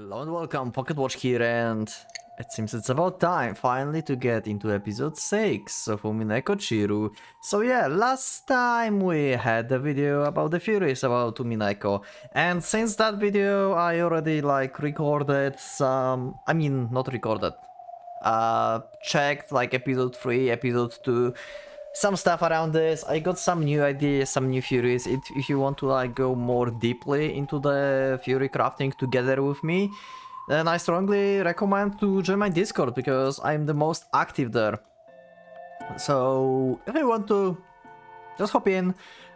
Hello and welcome, PocketWatch here, and it seems it's about time finally to get into episode 6 of Umineko Chiru. So yeah, last time we had the video about the Furies about Umineko, and since that video I already recorded some, not recorded, checked episode 3, episode 2, some stuff around this. I got some new ideas, some new Furies. If you want to go more deeply into the Fury crafting together with me, then I strongly recommend to join my Discord because I'm the most active there. So if you want to, just hop in.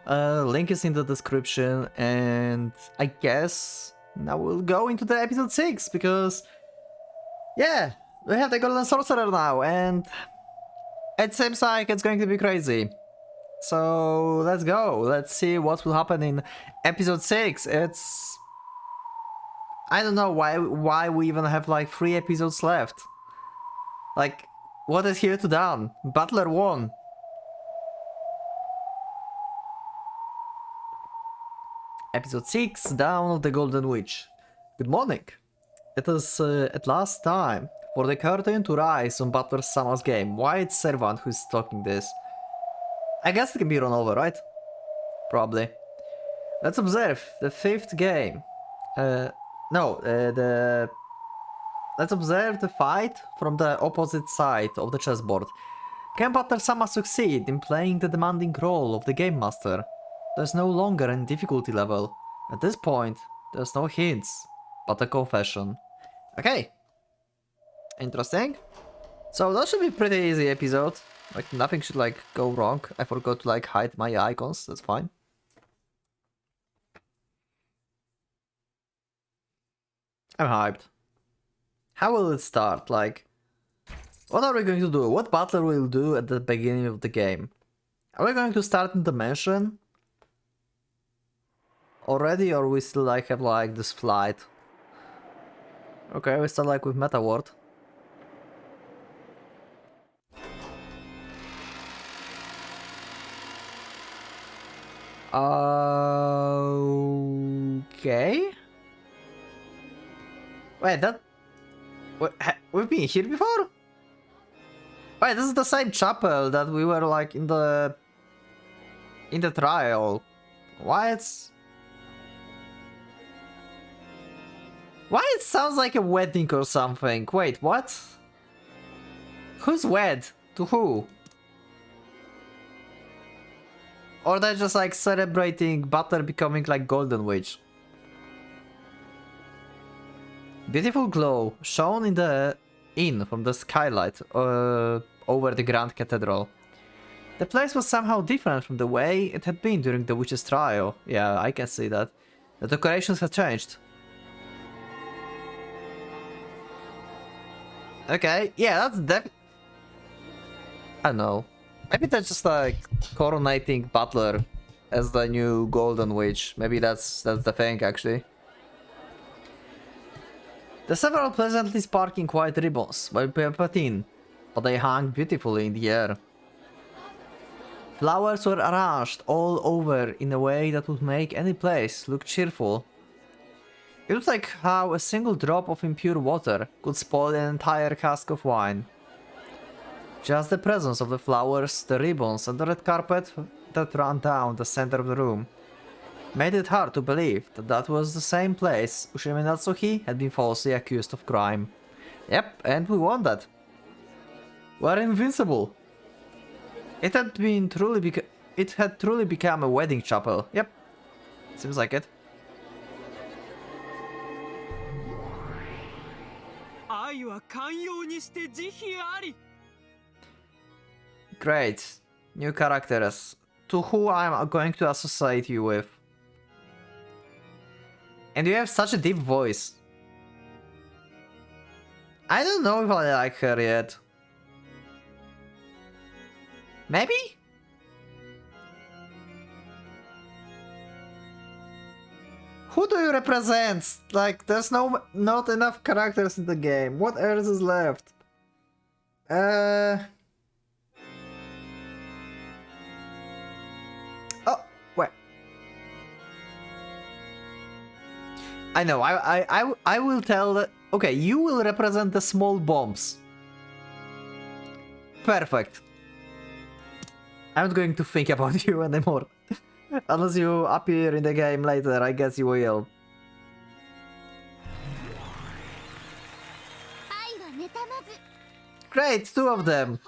Link is in the description, and I guess now we'll go into the episode 6 because yeah, we have the Golden Sorcerer now, and it seems like it's going to be crazy. So let's go. Let's see what will happen in episode 6. I don't know why we even have 3 episodes left. What is here to done? Butler won. Episode 6, Down of the Golden Witch. Good morning. It is at last time for the curtain to rise on Butler's Summer's game. Why it's Servant who's talking this? I guess it can be run over, right? Probably. Let's observe the 5th game. Let's observe the fight from the opposite side of the chessboard. Can Butler-sama succeed in playing the demanding role of the Game Master? There's no longer any difficulty level. At this point, there's no hints, but a confession. Okay. Interesting. So that should be pretty easy episode. Nothing should go wrong. I forgot to hide my icons, that's fine. I'm hyped. How will it start? What are we going to do? What Butler will do at the beginning of the game? Are we going to start in the mansion already, or we still have this flight? Okay, we start with Meta World. Okay. Wait, we've been here before? Wait, this is the same chapel that we were in the trial. Why it sounds like a wedding or something? Wait, what? Who's wed? To who? Or they're just celebrating Butler becoming Golden Witch. Beautiful glow shone in the inn from the skylight over the Grand Cathedral. The place was somehow different from the way it had been during the witch's trial. Yeah, I can see that. The decorations have changed. Okay, yeah, that's I don't know. Maybe that's just coronating Butler as the new Golden Witch. Maybe that's the thing actually. The several pleasantly sparkling white ribbons were patin, but they hung beautifully in the air. Flowers were arranged all over in a way that would make any place look cheerful. It was like how a single drop of impure water could spoil an entire cask of wine. Just the presence of the flowers, the ribbons, and the red carpet that ran down the center of the room made it hard to believe that that was the same place Ushimi Natsuki had been falsely accused of crime. Yep, and we won that. We're invincible. It had truly become a wedding chapel. Yep, seems like it. Great. New characters. To who I'm going to associate you with. And you have such a deep voice. I don't know if I like her yet. Maybe? Who do you represent? There's not enough characters in the game. What else is left? Oh, wait. I know, I will tell that... Okay, you will represent the small bombs. Perfect. I'm not going to think about you anymore. Unless you appear in the game later, I guess you will. Great, two of them.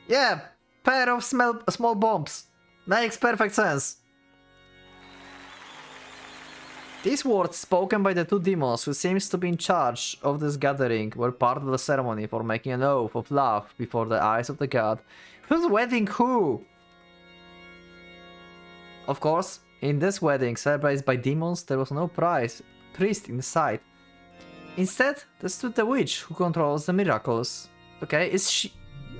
Yeah, pair of small bombs. Makes perfect sense. These words spoken by the two demons who seems to be in charge of this gathering were part of the ceremony for making an oath of love before the eyes of the god. Who's wedding who? Of course, in this wedding celebrated by demons, there was no priest in sight. Instead, there stood the witch who controls the miracles. Okay, is she...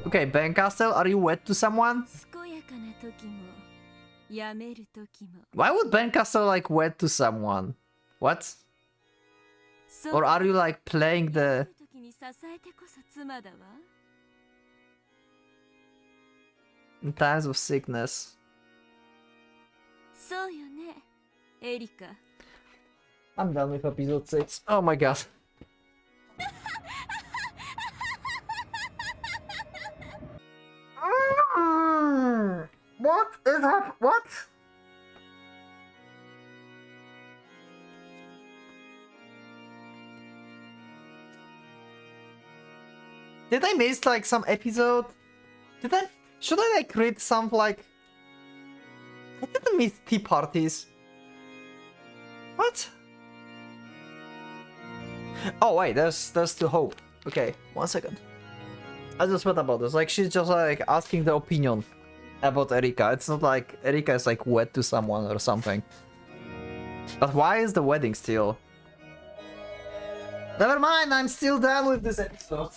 Okay, Ben Castle, are you wed to someone? Why would Ben Castle like wed to someone? What? Or are you like playing the... In times of sickness? I'm done with episode 6. Oh my god. What is that? What? Did I miss like some episode? Should I like read some like... I didn't miss tea parties. What? Oh wait, there's still hope. Okay, 1 second. I just read about this. Like she's just like asking the opinion about Erika. It's not like Erika is like wed to someone or something. But why is the wedding still? Never mind, I'm still done with this episode.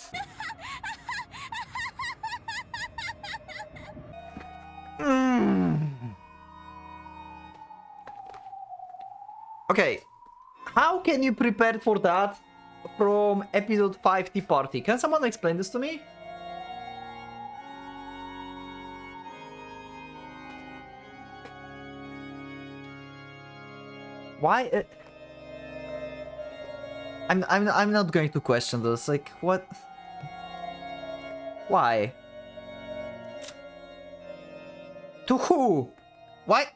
Okay, how can you prepare for that from episode 5 Tea Party? Can someone explain this to me? Why? I'm not going to question this. Like what? Why? To who? Why?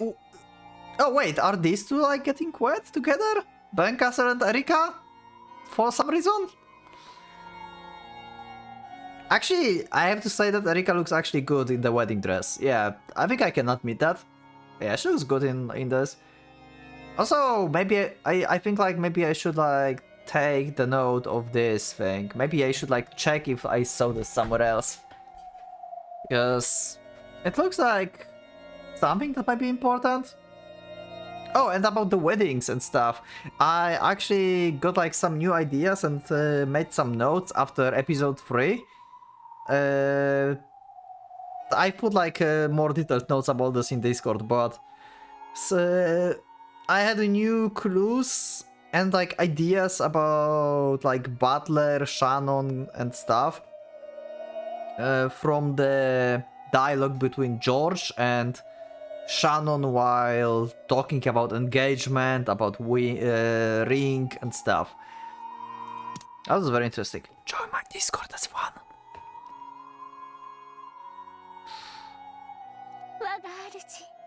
Oh wait, are these two like getting wed together? Ben Castle and Erika? For some reason? Actually, I have to say that Erika looks actually good in the wedding dress. Yeah, I think I can admit that. Yeah, she looks good in this. Also, maybe I think like maybe I should like take the note of this thing. Maybe I should like check if I saw this somewhere else. Because it looks like something that might be important. Oh, and about the weddings and stuff. I actually got like some new ideas and made some notes after episode 3. I put like more detailed notes about this in Discord, but I had new clues and like ideas about like Butler, Shannon and stuff from the dialogue between George and Shannon while talking about engagement, about ring and stuff. That was very interesting. Join my Discord, that's fun.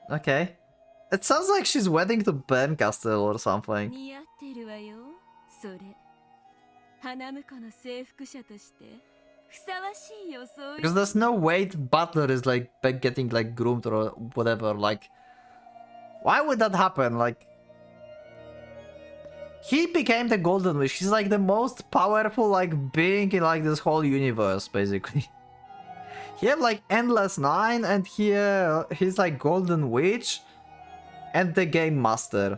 Okay. It sounds like she's wedding to Ben Castle or something. Because there's no way Butler is like getting like groomed or whatever. Like, why would that happen? Like, he became the Golden Witch. He's like the most powerful like being in like this whole universe, basically. He have like endless 9, and here he's like Golden Witch and the Game Master.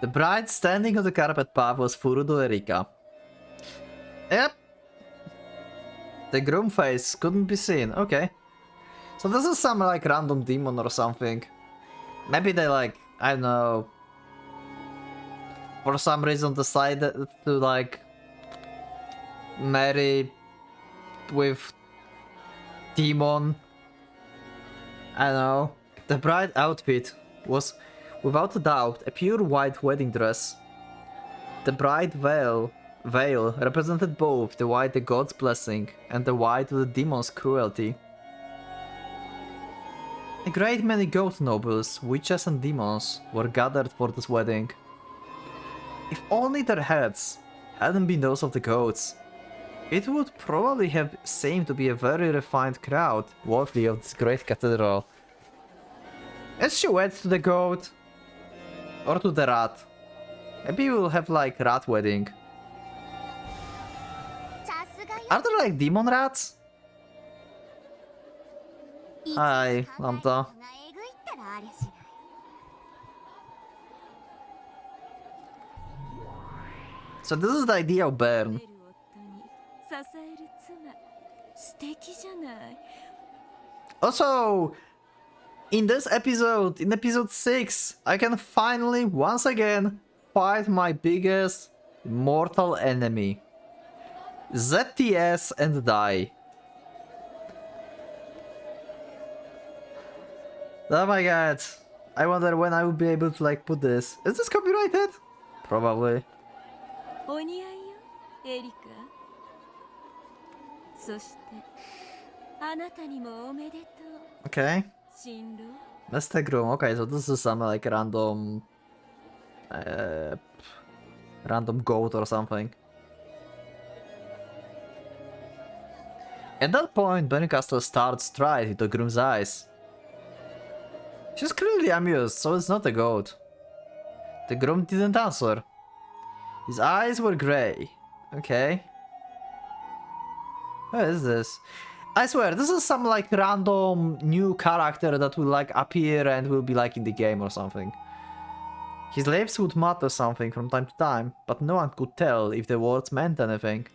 The bride standing on the carpet path was Furudo Erika. Yep. The groom face couldn't be seen. Okay. So this is some like random demon or something. Maybe they like, I don't know. for some reason decided to like marry with demon. I don't know. The bride outfit was without a doubt a pure white wedding dress. The bride veil represented both the white the god's blessing and the white the demon's cruelty. A great many goat nobles, witches and demons were gathered for this wedding. If only their heads hadn't been those of the goats, it would probably have seemed to be a very refined crowd worthy of this great cathedral. Is she wed to the goat? Or to the rat? Maybe we'll have like rat wedding. Are there like demon rats? Hi, Lambda. So this is the idea of Bern. Also, in this episode, in episode 6, I can finally, once again, fight my biggest mortal enemy. ZTS and die. Oh my god. I wonder when I will be able to like put this. Is this copyrighted? Probably. Okay. Mystic room. Okay, so this is some like random random goat or something. At that point, Benicastle starts straight into Groom's eyes. She's clearly amused, so it's not a goat. The groom didn't answer. His eyes were grey. Okay. What is this? I swear, this is some like random new character that will like appear and will be like in the game or something. His lips would mutter something from time to time, but no one could tell if the words meant anything.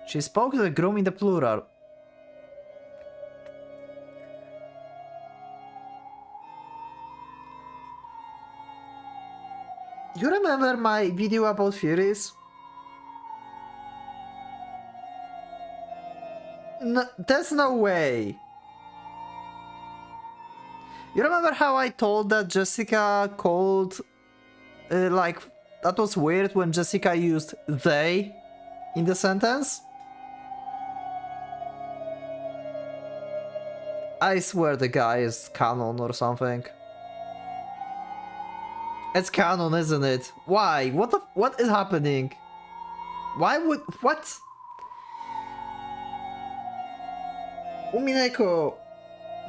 She spoke to the groom in the plural. You remember my video about Furies? No, there's no way. You remember how I told that Jessica called... like, that was weird when Jessica used they in the sentence? I swear the guy is canon or something. It's canon, isn't it? Why? What is happening? Why would... what? Umineko,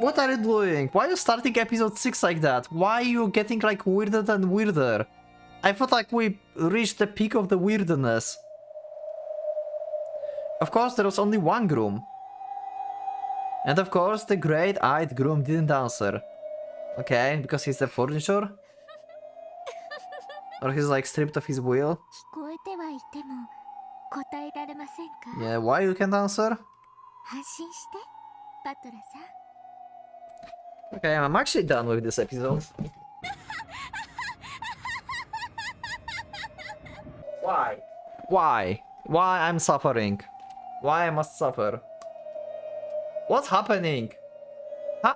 what are you doing? Why are you starting episode 6 like that? Why are you getting like weirder and weirder? I thought like we reached the peak of the weirdness. Of course there was only one groom. And of course the great-eyed groom didn't answer. Okay, because he's the furniture? Or he's like stripped of his wheel? Yeah, why you can't answer? Okay, I'm actually done with this episode. Why? Why? Why I'm suffering? Why I must suffer? What's happening? Huh?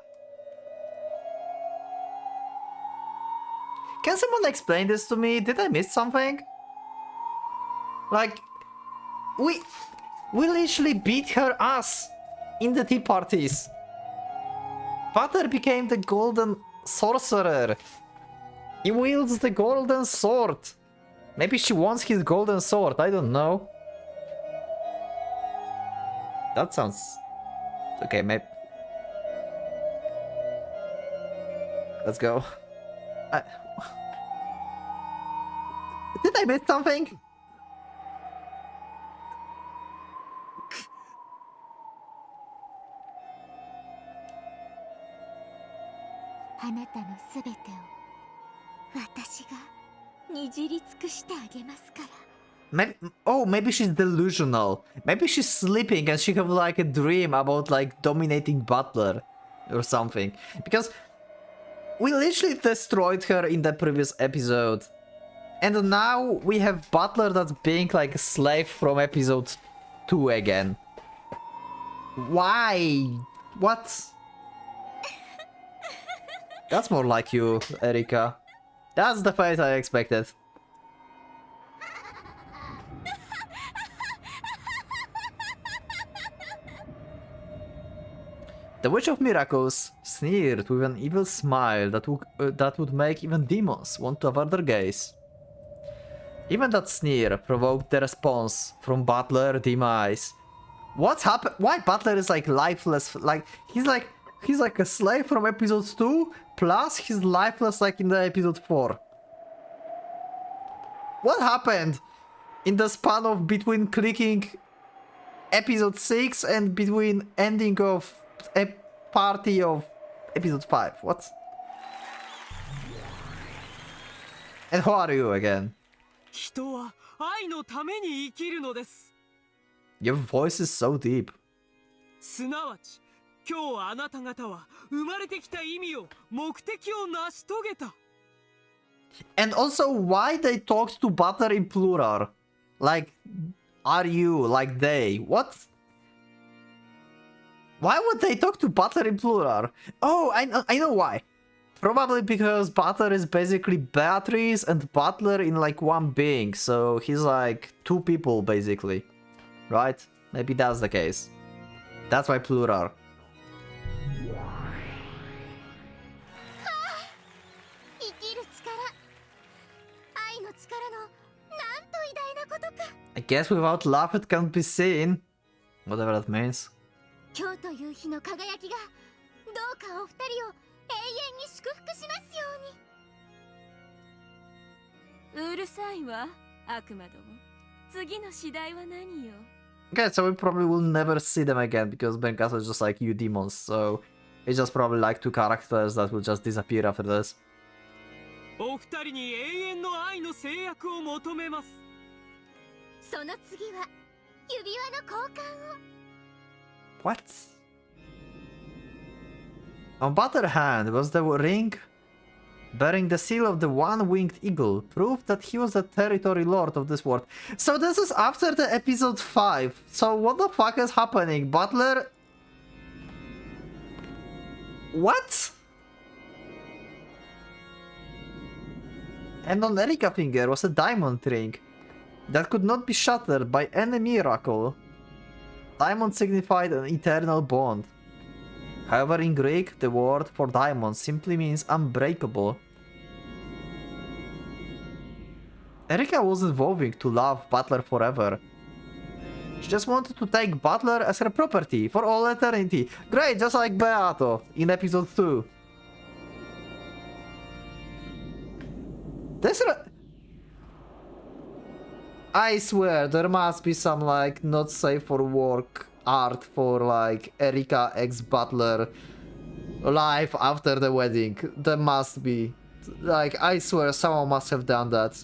Can someone explain this to me? Did I miss something? Like, we literally beat her ass in the tea parties. Father became the golden sorcerer. He wields the golden sword. Maybe she wants his golden sword, I don't know. That sounds... okay, maybe... let's go. Did I miss something? Maybe, oh, maybe she's delusional. Maybe she's sleeping and she have like a dream about like dominating Butler. or something. Because we literally destroyed her in the previous episode. And now we have Butler that's being like a slave from episode 2 again. Why? What? That's more like you, Erika. That's the face I expected. The Witch of Miracles sneered with an evil smile that would make even demons want to avert their gaze. Even that sneer provoked the response from Butler Demise. What's happened? Why Butler is like lifeless? Like he's like a slave from episode 2, plus he's lifeless like in the episode 4. What happened in the span of between clicking episode 6 and between ending of a party of episode 5? What? And who are you again? Your voice is so deep. And also, why they talked to Butler in plural? Like, are you, like they? What? Why would they talk to Butler in plural? Oh, I know why. Probably because Butler is basically Beatrice and Butler in like one being. So he's like two people basically. Right? Maybe that's the case. That's why plural. I guess without love it can't be seen. Whatever that means. Okay, so we probably will never see them again because Benkasa is just like you demons, so it's just probably like two characters that will just disappear after this. What? On the other hand, was the ring bearing the seal of the one-winged eagle, proof that he was the territory lord of this world. So this is after the episode 5. So what the fuck is happening? Butler... What? And on Erika's finger was a diamond ring that could not be shattered by any miracle. Diamond signified an eternal bond. However, in Greek, the word for diamond simply means unbreakable. Erika wasn't vowing to love Butler forever. She just wanted to take Butler as her property for all eternity. Great, just like Beato in episode 2. I swear, there must be some like not safe for work art for like Erika ex Butler life after the wedding. There must be. Like, I swear someone must have done that.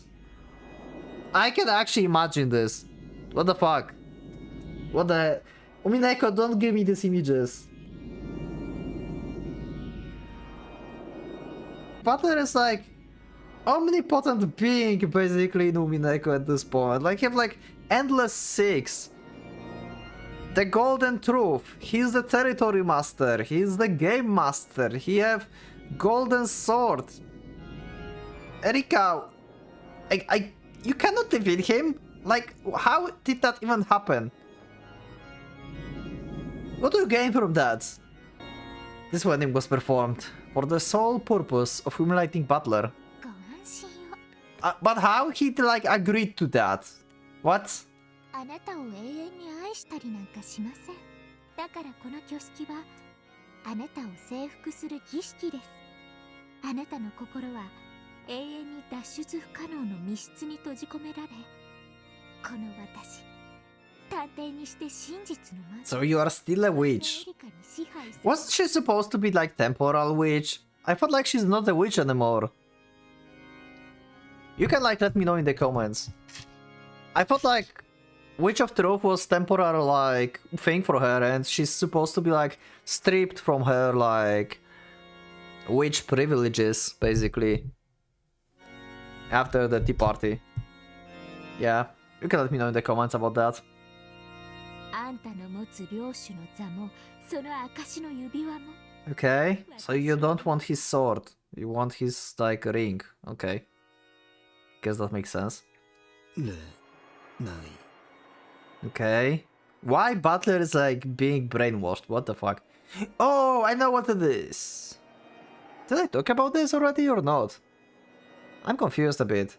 I can actually imagine this. What the fuck? What the... Umineko, don't give me these images. Butler is like omnipotent being basically in Umineko at this point. Like, you have like endless 6. The golden truth. He's the territory master. He's the game master. He have golden sword. Erika, you cannot defeat him. Like, how did that even happen? What do you gain from that? This wedding was performed for the sole purpose of humiliating Butler. But how he like agreed to that? What? So you are still a witch. Wasn't she supposed to be like temporal witch? I felt like she's not a witch anymore. You can like let me know in the comments. I thought like Witch of Truth was temporary like thing for her, and she's supposed to be like stripped from her like witch privileges, basically. After the tea party. Yeah, you can let me know in the comments about that. Okay, so you don't want his sword, you want his like ring. Okay, guess that makes sense. Okay, why Butler is like being brainwashed? What the fuck? Oh, I know what it is. Did I talk about this already or not? I'm confused a bit.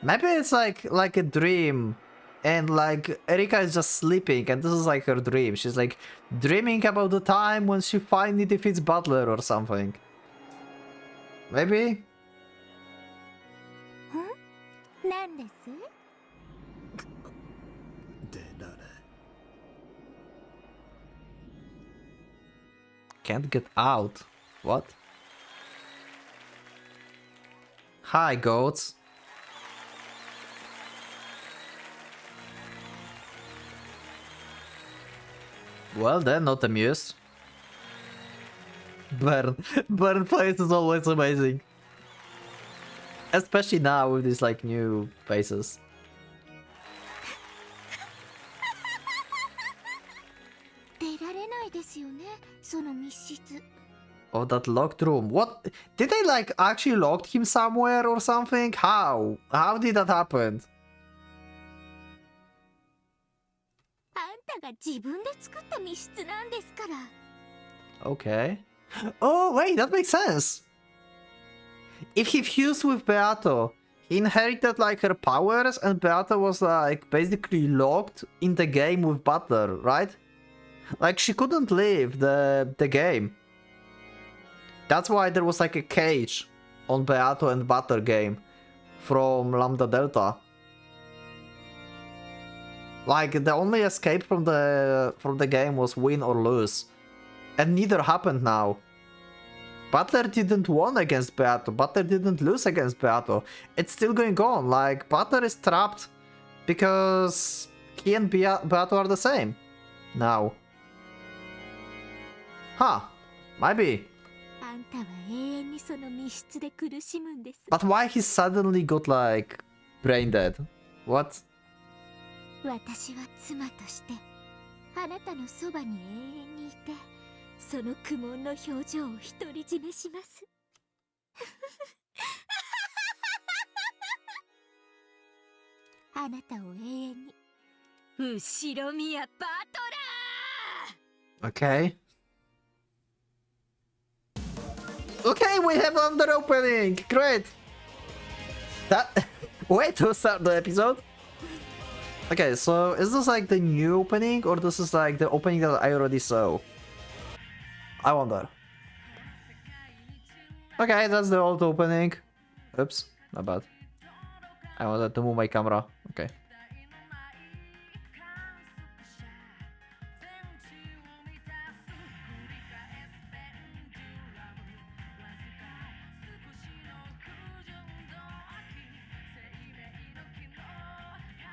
Maybe it's like a dream, and like Erika is just sleeping, and this is like her dream. She's like dreaming about the time when she finally defeats Butler or something. Maybe? Can't get out. What? Hi, goats. Well, they're not amused. Burn face is always amazing. Especially now with these like new faces. Oh, that locked room. What? Did they like actually locked him somewhere or something? How? How did that happen? Okay. Oh, wait, that makes sense. If he fused with Beato, he inherited like her powers, and Beato was like basically locked in the game with Butler, right? Like she couldn't leave the game. That's why there was like a cage on Beato and Butler game from Lambda Delta. Like the only escape from the game was win or lose. And neither happened now. Butler didn't win against Beato. Butler didn't lose against Beato. It's still going on. Like Butler is trapped because he and Beato are the same now. Huh. Maybe. But why he suddenly got like brain dead? What? Okay. Okay, we have another opening. Great. That way to start the episode. Okay, so is this like the new opening, or this is like the opening that I already saw? I wonder. Okay, that's the old opening. Oops, not bad. I wanted to move my camera. Okay.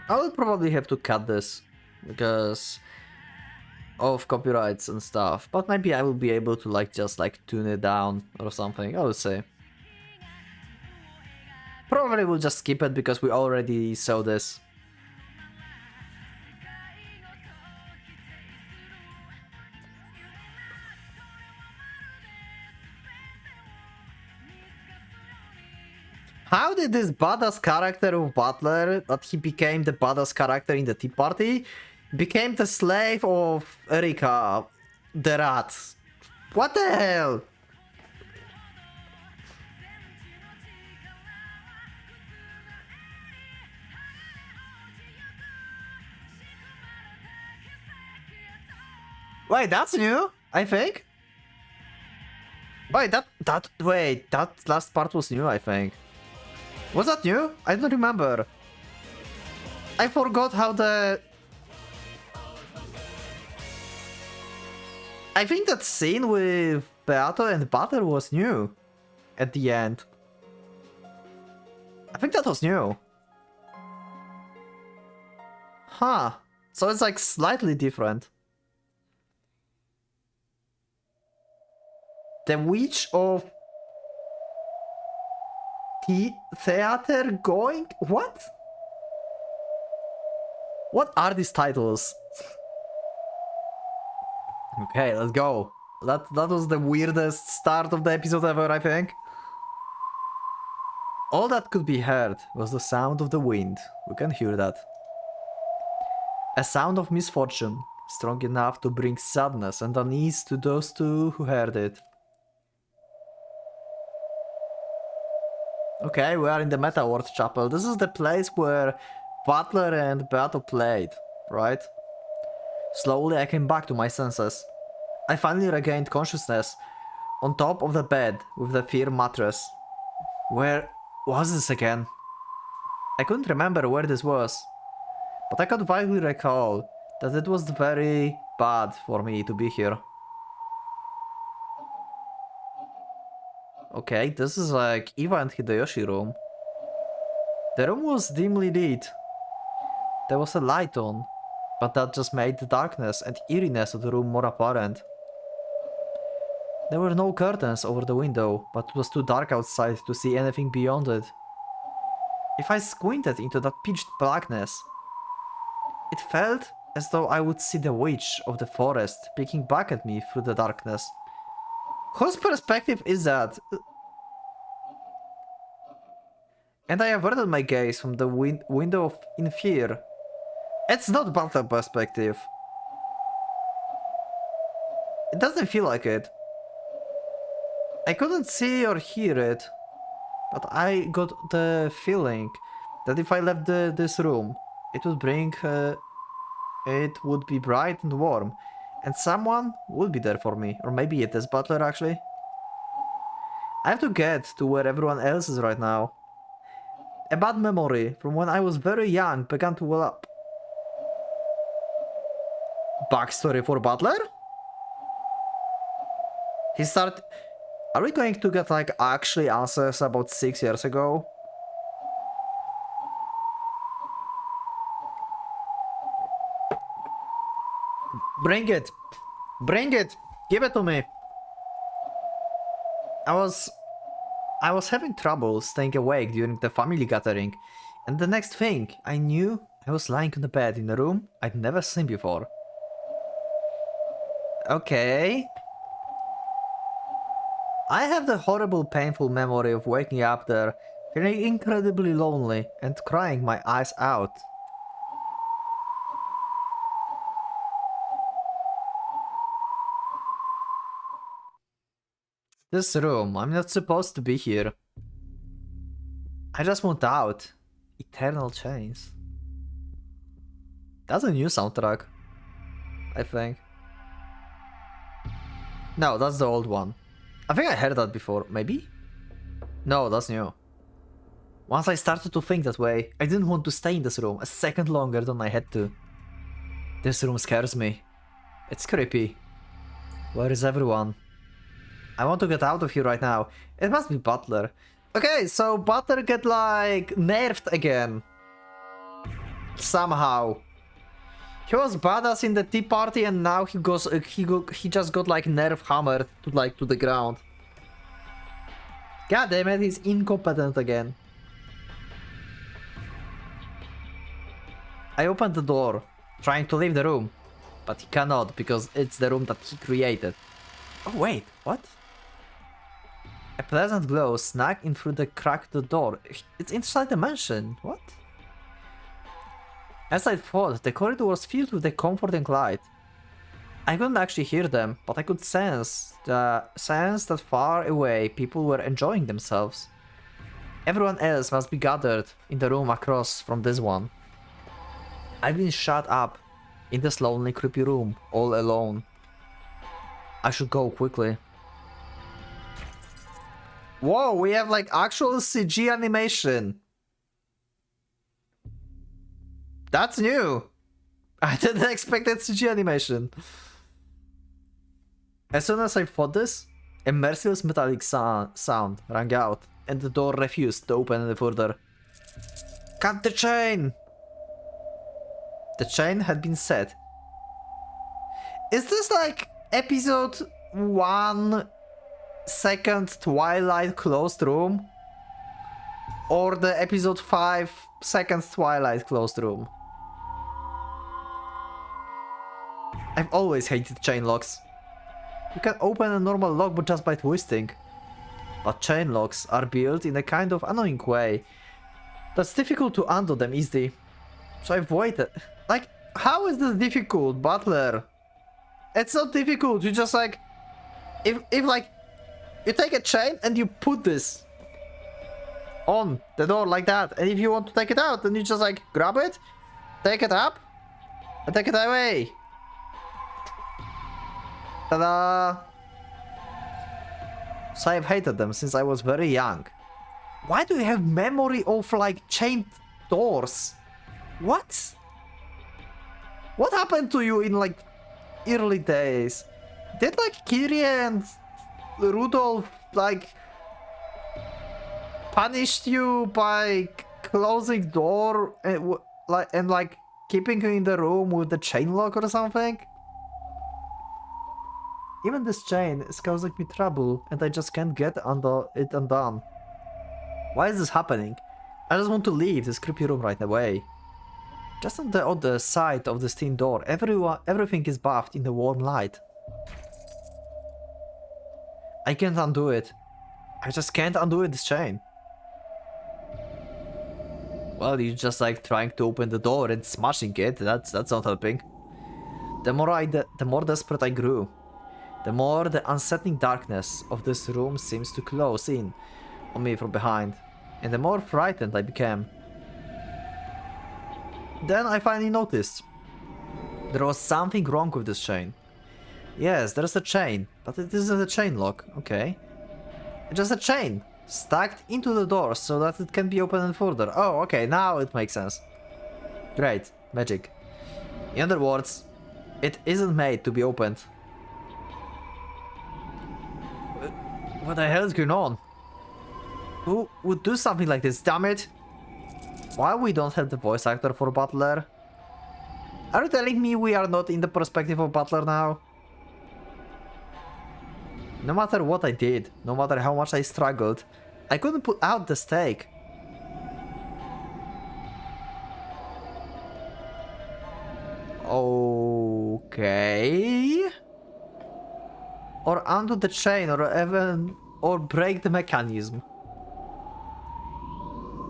I will probably have to cut this because of copyrights and stuff, but maybe I will be able to like just like tune it down or something, I would say. Probably we'll just skip it because we already saw this. How did this badass character of Butler, that he became the badass character in the Tea Party, became the slave of Erika, the rat? What the hell? Wait, that's new, I think? Wait, that last part was new, I think. Was that new? I don't remember. I forgot how the... I think that scene with Beato and Butler was new. At the end. I think that was new. Huh. So it's like slightly different. The Witch of Theater Going? What? What are these titles? Okay, let's go. That was the weirdest start of the episode ever, I think. All that could be heard was the sound of the wind. We can hear that. A sound of misfortune, strong enough to bring sadness and unease to those two who heard it. Okay, we are in the Meta World Chapel. This is the place where Butler and Beato played, right? Slowly I came back to my senses. I finally regained consciousness, on top of the bed with the fear mattress. Where was this again? I couldn't remember where this was, but I could vaguely recall that it was very bad for me to be here. Okay, this is like Eva and Hideyoshi room. The room was dimly lit. There was a light on, but that just made the darkness and eeriness of the room more apparent. There were no curtains over the window, but it was too dark outside to see anything beyond it. If I squinted into that pitch blackness, it felt as though I would see the witch of the forest peeking back at me through the darkness. Whose perspective is that? And I averted my gaze from the window in fear. It's not Butler perspective. It doesn't feel like it. I couldn't see or hear it, but I got the feeling that if I left this room, it would be bright and warm, and someone would be there for me. Or maybe it is Butler, actually. I have to get to where everyone else is right now. A bad memory from when I was very young began to well up. Backstory for Butler? He started... Are we going to get, like, actually answers about 6 years ago? Bring it! Bring it! Give it to me! I was having trouble staying awake during the family gathering, and the next thing I knew, I was lying on the bed in a room I'd never seen before. Okay. I have the horrible, painful memory of waking up there, feeling incredibly lonely and crying my eyes out. This room, I'm not supposed to be here. I just want out. Eternal Chains. That's a new soundtrack, I think. No, that's the old one. I think I heard that before, maybe? No, that's new. Once I started to think that way, I didn't want to stay in this room a second longer than I had to. This room scares me. It's creepy. Where is everyone? I want to get out of here right now. It must be Butler. Okay, so Butler get like nerfed again. Somehow. He was badass in the Tea Party and now he just got like nerf hammered to the ground. God damn it, he's incompetent again. I opened the door, trying to leave the room, but he cannot because it's the room that he created. Oh wait, what? A pleasant glow snuck in through the crack of the door. It's inside the mansion. What? As I thought, the corridor was filled with a comforting light. I couldn't actually hear them, but I could sense that far away people were enjoying themselves. Everyone else must be gathered in the room across from this one. I've been shut up in this lonely, creepy room, all alone. I should go quickly. Whoa, we have like actual CG animation. That's new. I didn't expect that CG animation. As soon as I thought this, a merciless metallic sound rang out, and the door refused to open any further. Cut the chain! The chain had been set. Is this like episode 1 second Twilight closed room? Or the episode 5 second Twilight closed room? I've always hated chain locks. You can open a normal lock but just by twisting. But chain locks are built in a kind of annoying way that's difficult to undo them easily. So I've waited. Like, how is this difficult, Butler? It's not difficult. You just like, if like, you take a chain and you put this on the door like that, and if you want to take it out, then you just like grab it, take it up, and take it away. Ta-da! So I've hated them since I was very young. Why do you have memory of like chained doors? What? What happened to you in like early days? Did like Kiri and Rudolph like punished you by closing door and like keeping you in the room with the chain lock or something? Even this chain is causing me trouble and I just can't get it undone. Why is this happening? I just want to leave this creepy room right away. Just on the other side of the steam door, everything is bathed in the warm light. I can't undo it. I just can't undo this chain. Well, you're just like trying to open the door and smashing it. That's not helping. The more desperate I grew, the more the unsettling darkness of this room seems to close in on me from behind, and the more frightened I became. Then I finally noticed there was something wrong with this chain. Yes, there's a chain, but it isn't a chain lock, okay. It's just a chain stuck into the door so that it can be opened further. Oh, okay, now it makes sense. Great, magic. In other words, it isn't made to be opened. What the hell is going on? Who would do something like this, damn it? Why we don't have the voice actor for Butler? Are you telling me we are not in the perspective of Butler now? No matter what I did, no matter how much I struggled, I couldn't put out the stake. Okay. Or undo the chain, or break the mechanism.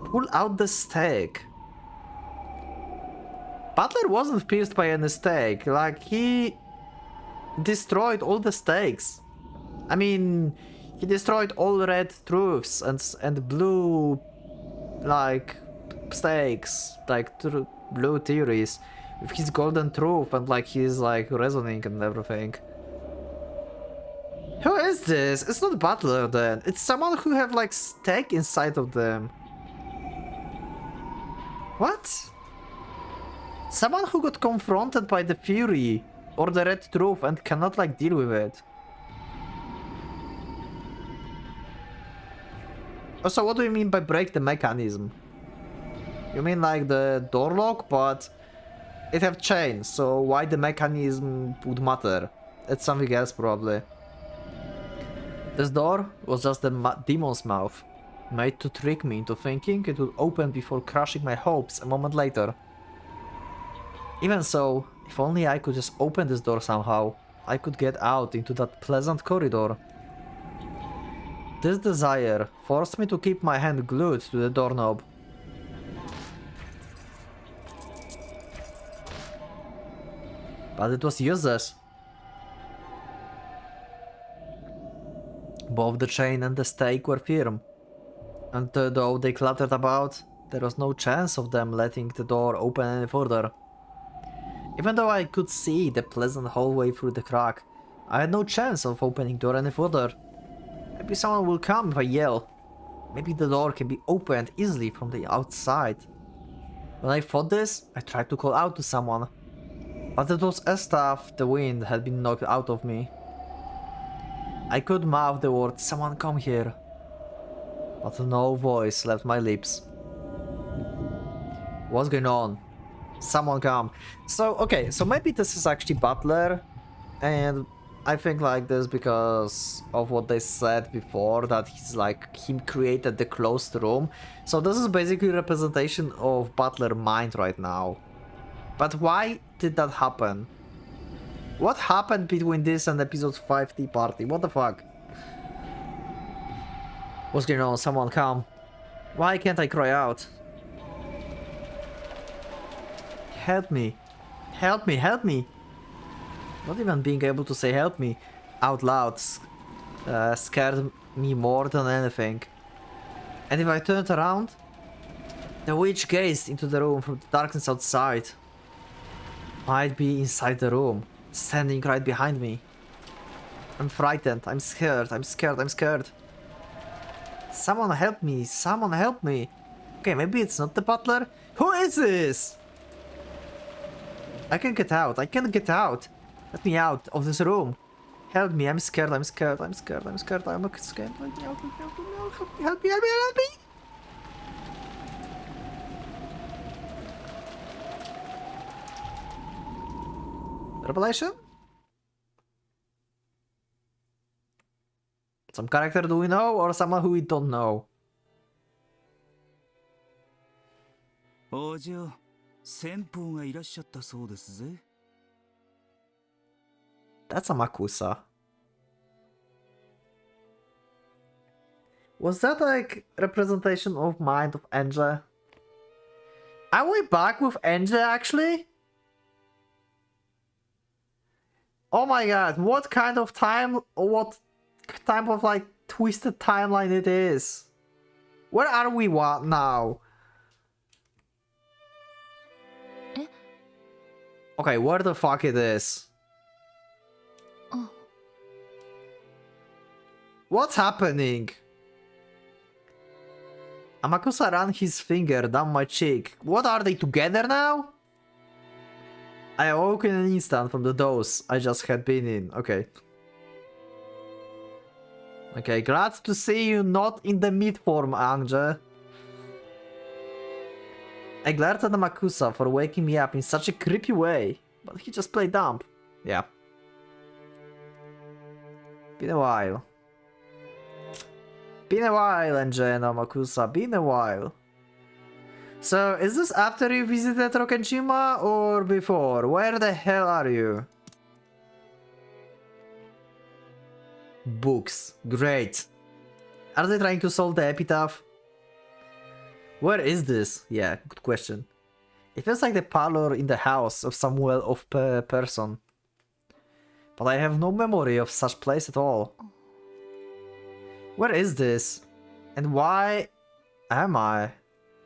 Pull out the stake. Butler wasn't pierced by any stake, like he destroyed all the stakes. I mean, he destroyed all red truths and blue, like, stakes, like blue theories, with his golden truth and like his like reasoning and everything. Who is this? It's not Butler then. It's someone who have like stake inside of them. What? Someone who got confronted by the Fury or the Red Truth and cannot like deal with it. Also, what do you mean by break the mechanism? You mean like the door lock, but it have chains, so why the mechanism would matter? It's something else probably. This door was just the demon's mouth, made to trick me into thinking it would open before crushing my hopes a moment later. Even so, if only I could just open this door somehow, I could get out into that pleasant corridor. This desire forced me to keep my hand glued to the doorknob. But it was useless. Both the chain and the stake were firm, and though they clattered about, there was no chance of them letting the door open any further. Even though I could see the pleasant hallway through the crack, I had no chance of opening the door any further. Maybe someone will come if I yell. Maybe the door can be opened easily from the outside. When I thought this, I tried to call out to someone, but it was as if the wind had been knocked out of me. I could mouth the word "someone come here," but no voice left my lips. What's going on? Someone come. So, okay, so maybe this is actually Butler, and I think like this because of what they said before, that he's like, he created the closed room. So this is basically a representation of Butler mind right now. But why did that happen? What happened between this and episode 5 Tea Party? What the fuck? What's going on? Someone come. Why can't I cry out? Help me. Help me, help me. Not even being able to say help me out loud scared me more than anything. And if I turned around, the witch gazed into the room from the darkness outside. Might be inside the room, standing right behind me. I'm frightened, I'm scared, I'm scared, I'm scared. Someone help me, someone help me. Okay, maybe it's not the butler. Who is this? I can get out, I can get out. Let me out of this room. Help me, I'm scared, I'm scared, I'm scared, I'm scared, I'm scared. Let me out, help me, help me, help me, help me, help me. Revelation? Some character do we know, or someone who we don't know? That's a Makusa. Was that like representation of mind of Enge? Are we back with Enge actually? Oh my god, what kind of time, or what type of like twisted timeline it is? Where are we now? Okay, where the fuck it is? What's happening? Amakusa ran his finger down my cheek. What, are they together now? I awoke in an instant from the dose I just had been in. Okay. Okay, glad to see you not in the mid form, Anje. I glared at Amakusa for waking me up in such a creepy way, but he just played dumb. Yeah. Been a while. Been a while, Enge and Amakusa, been a while. So, is this after you visited Rokkenshima or before? Where the hell are you? Books. Great. Are they trying to solve the epitaph? Where is this? Yeah, good question. It feels like the parlor in the house of some well-off person. But I have no memory of such place at all. Where is this? And why am I?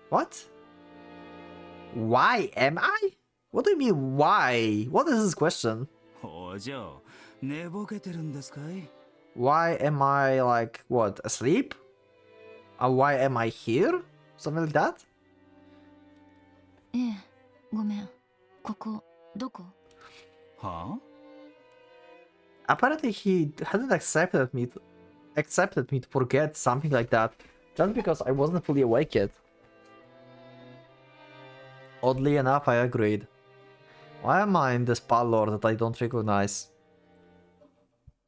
What? Why am I? What do you mean, why? What is this question? Why am I, like, what, asleep? Why am I here? Something like that? Apparently he hadn't accepted me to forget something like that, just because I wasn't fully awake yet. Oddly enough, I agreed. Why am I in this parlor that I don't recognize?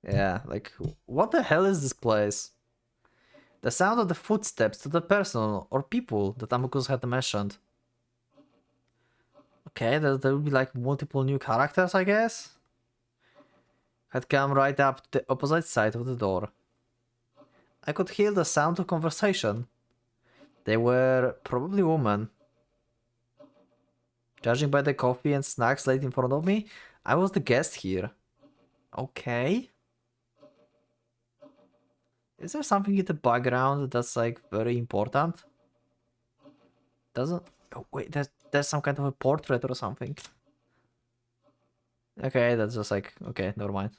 Yeah, like, what the hell is this place? The sound of the footsteps to the person or people that Amakusa had mentioned. Okay, there will be like multiple new characters, I guess? Had come right up to the opposite side of the door. I could hear the sound of conversation. They were probably women. Judging by the coffee and snacks laid in front of me, I was the guest here. Okay. Is there something in the background that's like very important? Doesn't... Oh wait, there's some kind of a portrait or something. Okay, that's just like... Okay, never mind.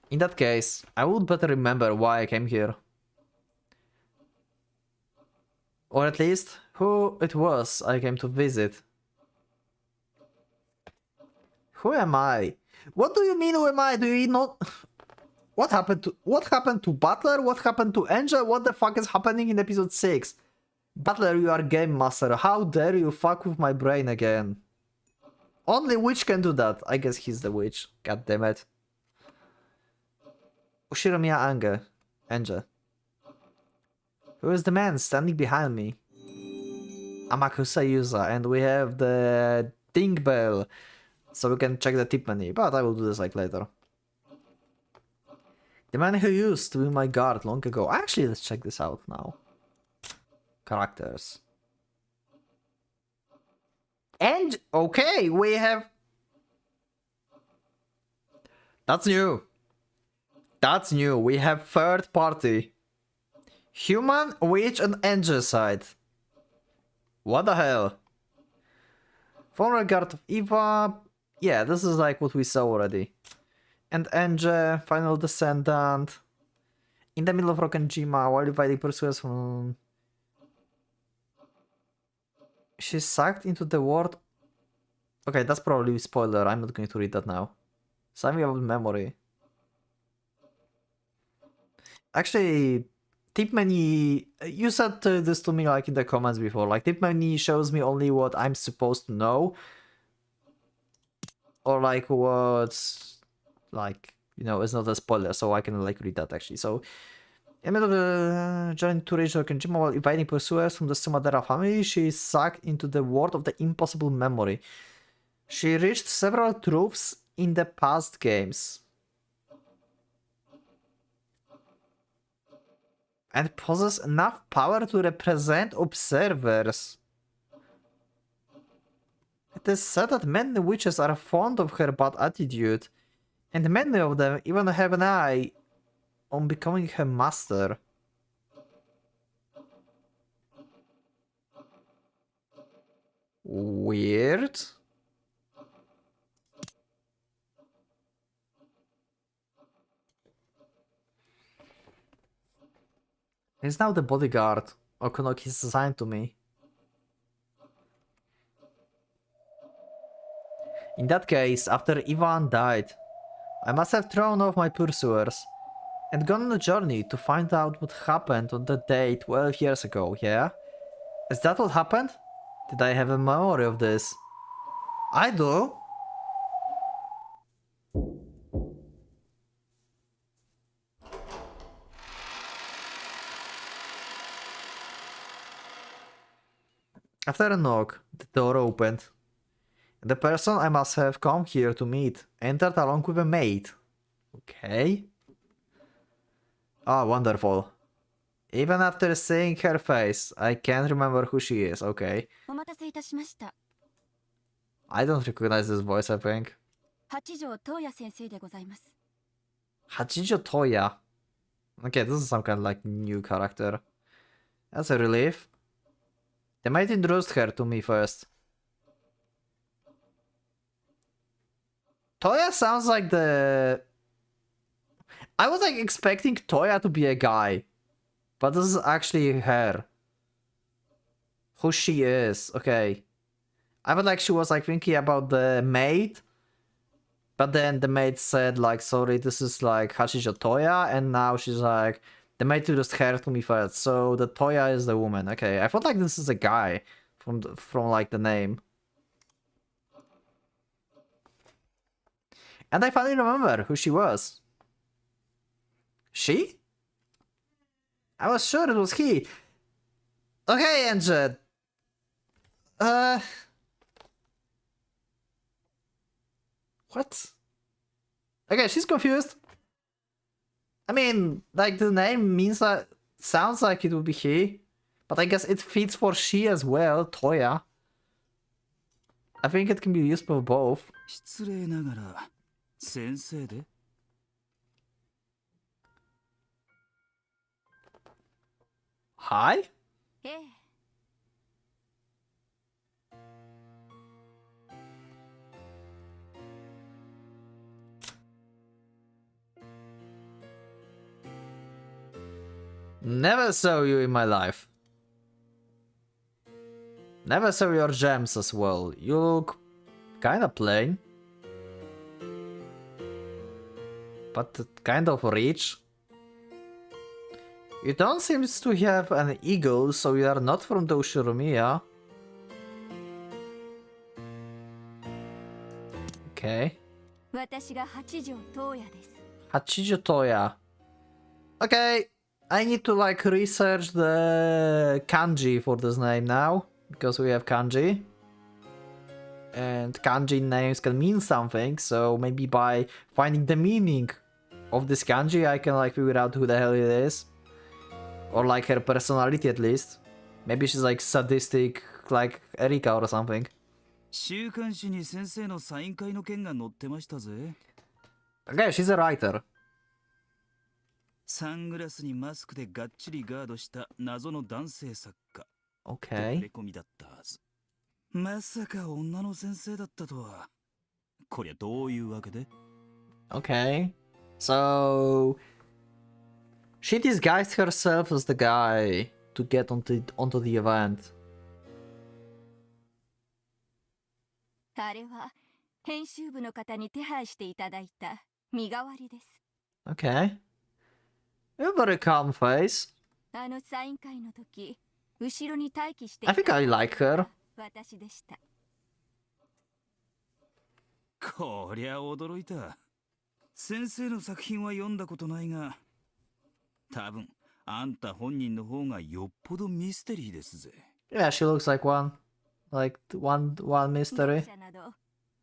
In that case, I would better remember why I came here. Or at least, who it was I came to visit. Who am I? What do you mean, who am I? Do you not... What happened to Butler? What happened to Enge? What the fuck is happening in episode 6? Butler, you are game master. How dare you fuck with my brain again? Only witch can do that. I guess he's the witch. God damn it. Ushiromiya Enge. Who is the man standing behind me? Amakusa Yusa, and we have the ding bell. So we can check the tip menu, but I will do this like later. The man who used to be my guard long ago. Actually, let's check this out now. Characters. And okay, we have... That's new. That's new. We have third party. Human, witch, and angel side. What the hell? Former guard of Eva. Yeah, this is like what we saw already. And Angel, final descendant. In the middle of Rokkenjima, while dividing pursuers from... She's sucked into the world. Okay, that's probably a spoiler. I'm not going to read that now. Something about memory. Actually, tip menu. You said this to me like in the comments before. Like, tip menu shows me only what I'm supposed to know. Or like what's like, you know, it's not a spoiler, so I can like read that actually. So in the middle of the journey to reach Rokkenjima while evading pursuers from the Sumadera family, she is sucked into the world of the impossible memory. She reached several truths in the past games. And possesses enough power to represent observers. It is said that many witches are fond of her bad attitude, and many of them even have an eye on becoming her master. Weird. He's now the bodyguard. Okonoki is assigned to me. In that case, after Ivan died, I must have thrown off my pursuers and gone on a journey to find out what happened on that day 12 years ago, yeah? Is that what happened? Did I have a memory of this? I do. After a knock, the door opened. The person I must have come here to meet entered along with a maid. Okay. Ah, wonderful. Even after seeing her face, I can't remember who she is, okay. I don't recognize this voice, I think. Hachijo Toya. Okay, this is some kind of like new character. That's a relief. They might introduce her to me first. Toya sounds like the... I was like expecting Toya to be a guy. But this is actually her. Who she is, okay. I felt like she was like thinking about the maid. But then the maid said like, sorry, this is like Hachijo Toya. And now she's like, the maid introduced her to me first. So the Toya is the woman, okay. I felt like this is a guy from like the name. And I finally remember who she was. She? I was sure it was he. Okay, Angel. What? Okay, she's confused. I mean, like the name means that sounds like it would be he. But I guess it fits for she as well, Toya. I think it can be used for both. Hi? Never saw you in my life. Never saw your gems as well. You look kinda plain. But kind of rich. You don't seem to have an ego, so you are not from the Ushiromiya. Okay. 私が八条東也です。 Hachijo Toya. Okay, I need to like research the kanji for this name now, because we have kanji. And kanji names can mean something, so maybe by finding the meaning of this kanji I can like figure out who the hell it is. Or like her personality at least. Maybe she's like sadistic like Erika or something. 週刊誌に先生のサイン会の件が載ってましたぜ。 Okay, she's a writer. サングラスにマスクでがっちりガードした謎の男性作家。 Okay. 触れ込みだったはず。まさか女の先生だったとは。こりゃどういうわけで？ Okay. So she disguised herself as the guy to get onto the event. あれは編集部の方に手配していただいた身代わりです。 Okay. A very calm face. あのサイン会の時、後ろに待機してい I た think I like her. 私でした。こりゃ驚いた。先生の作品は読んだことないが、多分あんた本人の方がよっぽどミステリーですぜ。 Yeah, she looks like one. Like one mystery. 読者など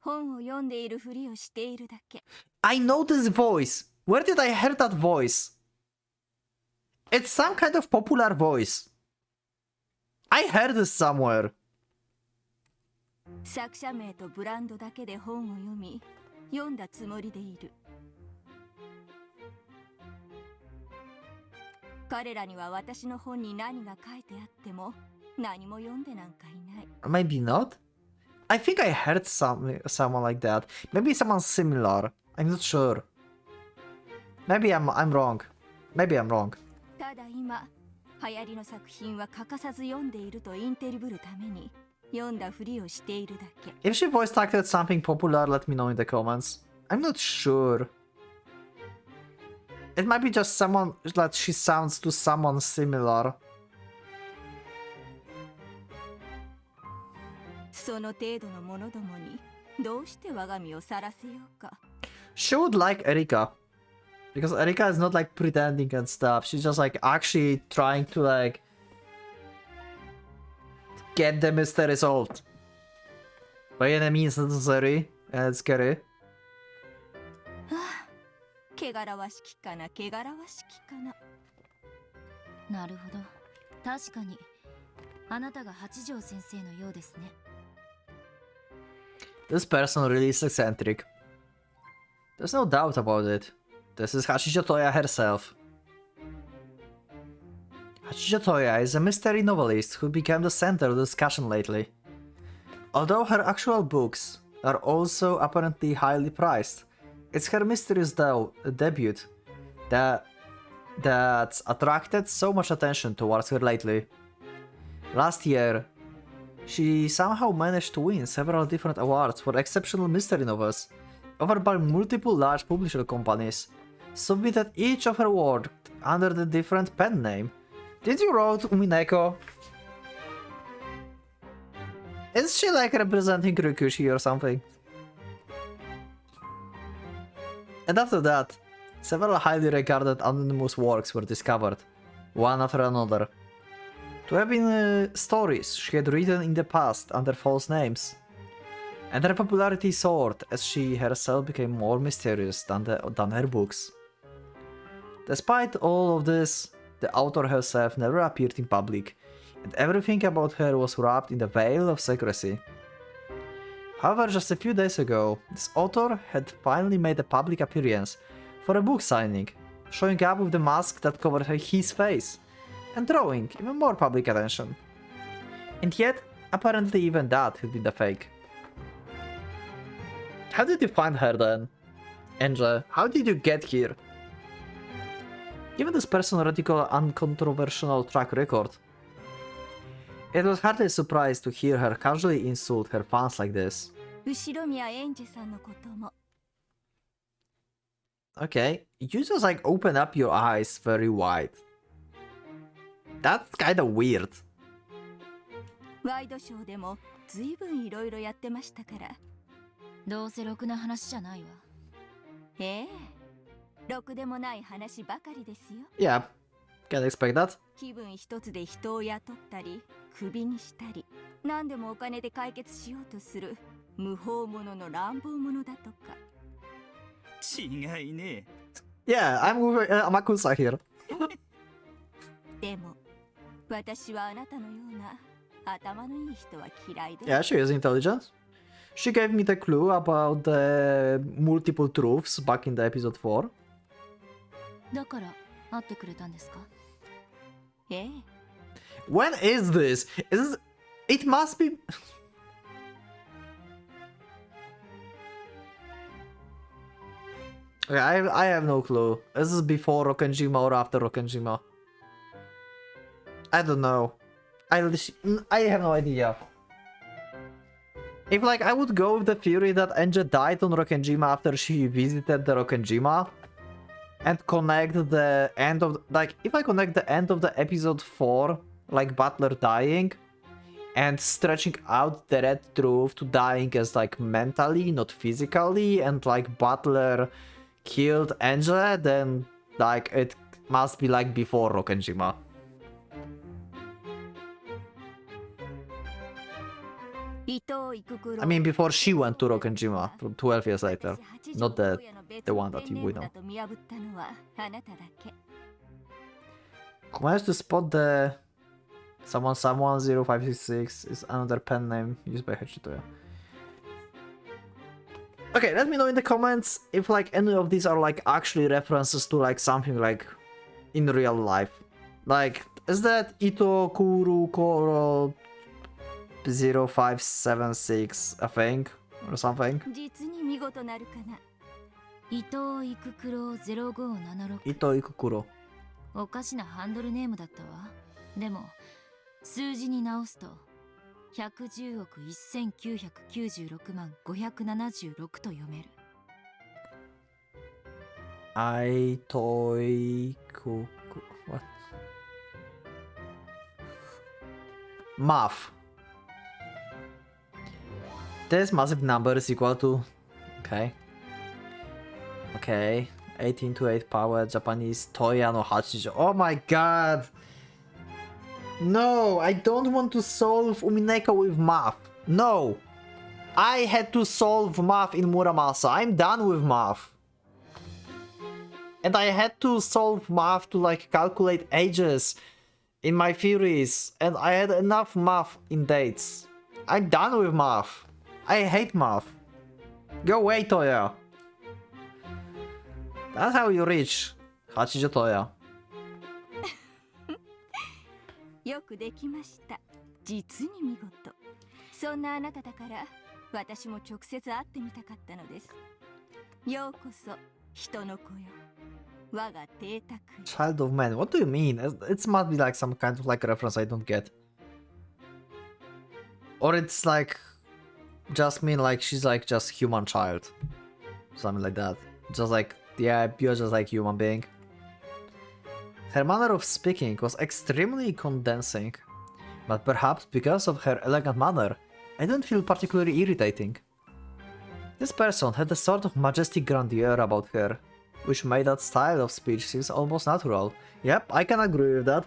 本を読んでいるふりをしているだけ。 I know this voice. Where did I hear that voice? It's some kind of popular voice. I heard this somewhere. 作者名とブランドだけで本を読み、読んだつもりでいる。彼らには私の本に何が書いてあっても何も読んでなんかいない。 Maybe not. I think I heard someone like that. Maybe someone similar. I'm not sure. Maybe I'm wrong. Maybe I'm wrong. ただ今、流行りの作品は欠かさず読んでいるとインテリぶるために読んだふりをしているだけ。 If she voice acted something popular, let me know in the comments. I'm not sure. It might be just someone that she sounds to someone similar. その程度の者どもにどうして我が身をさらせようか。 She would like Erika. Because Erika is not like pretending and stuff. She's just like actually trying to like get the mystery solved. By any means necessary and scary. 汚らわしきかな、汚らわしきかな。なるほど。確かにあなたが八条先生のようですね。 This person really is eccentric. There's no doubt about it. This is Hachijo Toya herself. Hachijo Toya is a mystery novelist who became the center of discussion lately. Although her actual books are also apparently highly prized, it's her mysterious debut that's attracted so much attention towards her lately. Last year, she somehow managed to win several different awards for exceptional mystery novels, offered by multiple large publisher companies, submitted each of her work under the different pen name. Did you wrote Umineko? Is she like representing Ryukushi or something? And after that, several highly regarded anonymous works were discovered, one after another. To have been stories she had written in the past under false names. And her popularity soared as she herself became more mysterious than her books. Despite all of this, the author herself never appeared in public, and everything about her was wrapped in the veil of secrecy. However, just a few days ago, this author had finally made a public appearance for a book signing, showing up with the mask that covered his face, and drawing even more public attention. And yet, apparently even that had been a fake. How did you find her then? Angela, how did you get here? Given this person's radical, uncontroversial track record, it was hardly a surprise to hear her casually insult her fans like this. 後ろ宮エンジさんのことも。 Okay, you just like open up your eyes very wide. That's kind of weird. ワイドショーでもずいぶんいろいろやってましたから。どうせろくな話じゃないわ。ええ、ろくでもない話ばかりですよ。Yeah, can't expect that. 気分一つで人を雇ったりクビにしたり、何でもお金で解決しようとする無法者の乱暴者だとか。違いねえ。 Yeah, I'm with Amakusa here. でも私はあなたのような頭のいい人は嫌いで。 Yeah, she is intelligent. She gave me the clue about the multiple truths back in the episode 4. だから会ってくれたんですか？ええ。 When is this? Is this... It must be... Okay, I have no clue. Is this before Rokkenjima or after Rokkenjima? I don't know. I have no idea. If like I would go with the theory that Enja died on Rokkenjima after she visited the Rokkenjima and connect the end of like if I connect the end of the episode 4 like Butler dying and stretching out the red truth to dying as like mentally not physically and like Butler killed Enja, then like it must be like before Rokkenjima. I mean, before she went to Rokkenjima, 12 years later. Not the one that we know. Who managed to spot the... Someone 0566 is another pen name used by Hachitoya. Okay, let me know in the comments if like any of these are like actually references to like something like in real life. Like, is that Ito Kuru Koro 0576 a thing or something? 実に見事なるかな。伊藤育黒0576。Ito Ikukuro. おかしなハンドルネームだったわ。でも数字に直すと110億1996万576と読める。Ito Ikukuro. What? Math. This massive number is equal to... Okay. Okay. 18 to 8 power Japanese Toya no Hachijo. Oh my god! No! I don't want to solve Umineko with math. No! I had to solve math in Muramasa. I'm done with math. And I had to solve math to like calculate ages in my theories. And I had enough math in dates. I'm done with math. I hate math. Go away, Toya. That's how you reach Hachijo Toya. よくできました。実に見事。そんなあなただから私も直接会ってみたかったのです。ようこそ人の子よ。我が邸宅。Child of man, what do you mean? It must be like some kind of like reference I don't get. Or it's like just mean like she's like just human child. Something like that. Just like, yeah, you're just like human being. Her manner of speaking was extremely condensing, but perhaps because of her elegant manner, I didn't feel particularly irritating. This person had a sort of majestic grandeur about her, which made that style of speech seem almost natural. Yep, I can agree with that.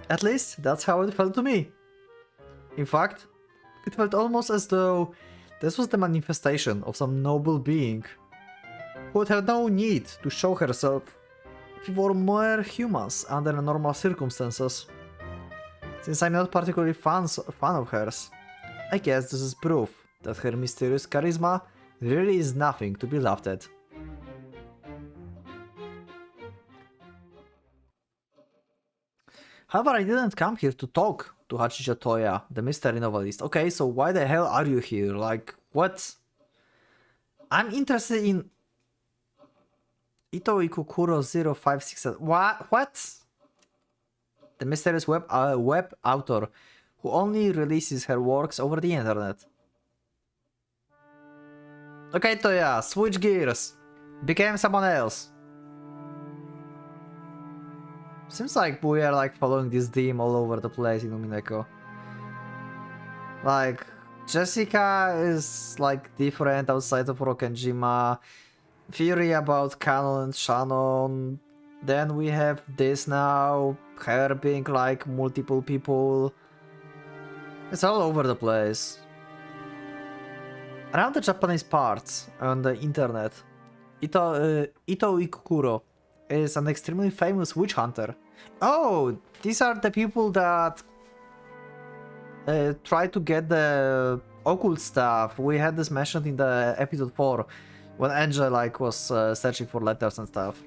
At least, that's how it felt to me. In fact, it felt almost as though this was the manifestation of some noble being who would have no need to show herself before mere humans under normal circumstances. Since I'm not particularly fan of hers, I guess this is proof that her mysterious charisma really is nothing to be laughed at. However, I didn't come here to talk to Hachijo Toya, the mystery novelist. Okay, so why the hell are you here? Like, what? I'm interested in Ito Ikukuro 0567. What? The mysterious web author who only releases her works over the internet. Okay, Toya, switch gears. Became someone else. Seems like we are like following this theme all over the place in Umineko. Like, Jessica is like different outside of Rokkenjima. Theory about Canon and Shannon. Then we have this now. Her being like multiple people. It's all over the place. Around the Japanese parts on the internet, Ito Ikukuro is an extremely famous witch hunter. Oh, these are the people that try to get the occult stuff. We had this mentioned in the episode 4 when Angel like was searching for letters and stuff.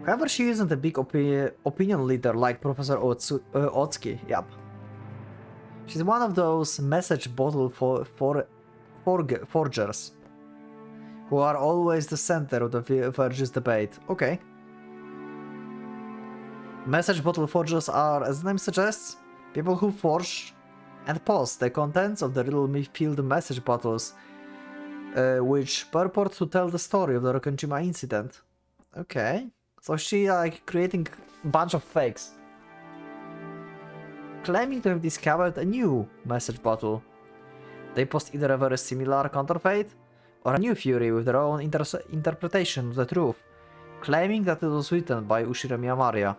However, she isn't a big opinion leader like Professor Otsuki. Yep. She's one of those message bottle forgers who are always the center of the Verge's debate. Okay. Message bottle forgers are, as the name suggests, people who forge and post the contents of the riddle-filled message bottles, which purport to tell the story of the Rokkenjima incident. Okay. So she like creating a bunch of fakes. Claiming to have discovered a new message bottle. They post either a very similar counterfeit or a new theory with their own interpretation of the truth, claiming that it was written by Ushirami Amaria.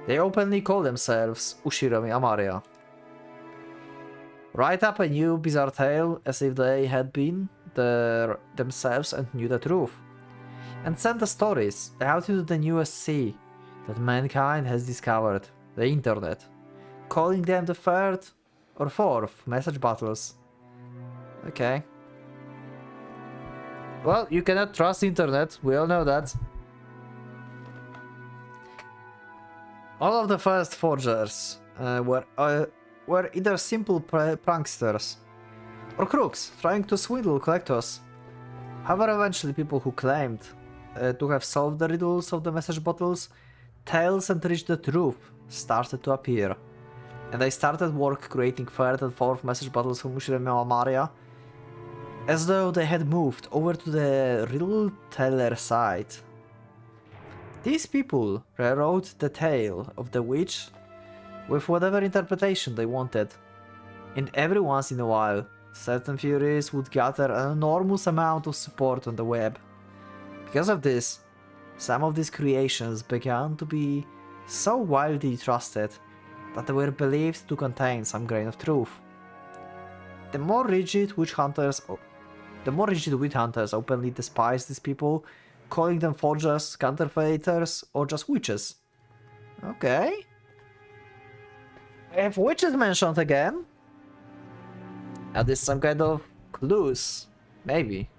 They openly call themselves Ushirami Amaria. Write up a new bizarre tale as if they had been there themselves and knew the truth. And send the stories out into the newest sea that mankind has discovered, the internet, calling them the third or fourth message bottles. Okay. Well, you cannot trust internet, we all know that. All of the first forgers were either simple pranksters or crooks trying to swindle collectors. However, eventually people who claimed to have solved the riddles of the message bottles, tales and reached the truth started to appear. And they started work creating third and fourth message bottles from Ushirami Amaria, as though they had moved over to the riddle teller side. These people rewrote the tale of the witch with whatever interpretation they wanted, and every once in a while, certain theories would gather an enormous amount of support on the web. Because of this, some of these creations began to be so widely trusted that they were believed to contain some grain of truth. The more rigid witch hunters openly despise these people, calling them forgers, counterfeiters, or just witches. Okay. If witches mentioned again, are this some kind of clues? Maybe.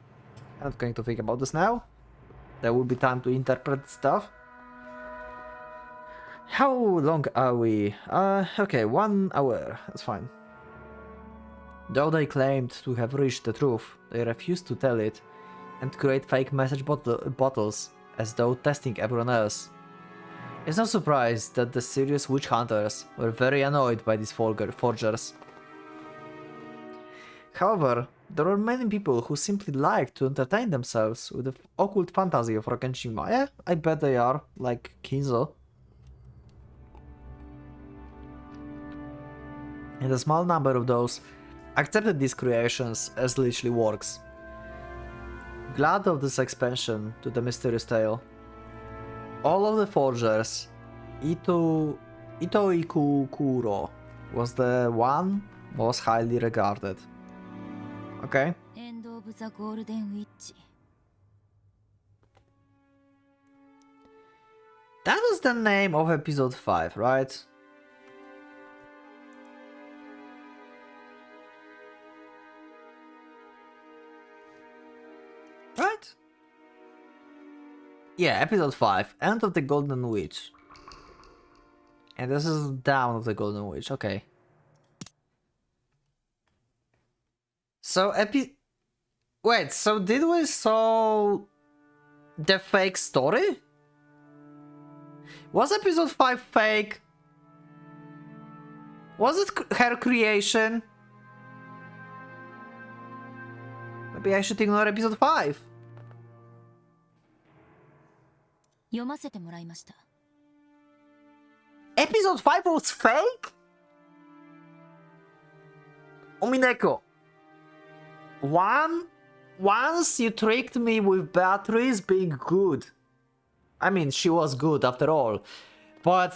I'm not going to think about this now. There will be time to interpret stuff. How long are we? Okay, 1 hour. That's fine. Though they claimed to have reached the truth, they refused to tell it and create fake message bottles as though testing everyone else. It's no surprise that the serious witch hunters were very annoyed by these forgers. However, there were many people who simply liked to entertain themselves with the occult fantasy of Rokkenjima. Yeah, I bet they are, like Kinzo. And a small number of those accepted these creations as literally works. Glad of this expansion to the mysterious tale. All of the forgers, Ito Ikukuro was the one most highly regarded. Okay. End of the Golden Witch. That was the name of episode 5, right? Right? Yeah, episode 5, End of the Golden Witch. And this is Down of the Golden Witch, okay. So, wait, so did we saw the fake story? Was episode 5 fake? Was it her creation? Maybe I should ignore episode 5. 読ませてもらいました。Episode 5 was fake? Umineko. Once you tricked me with Beatrice being good. I mean, she was good after all. But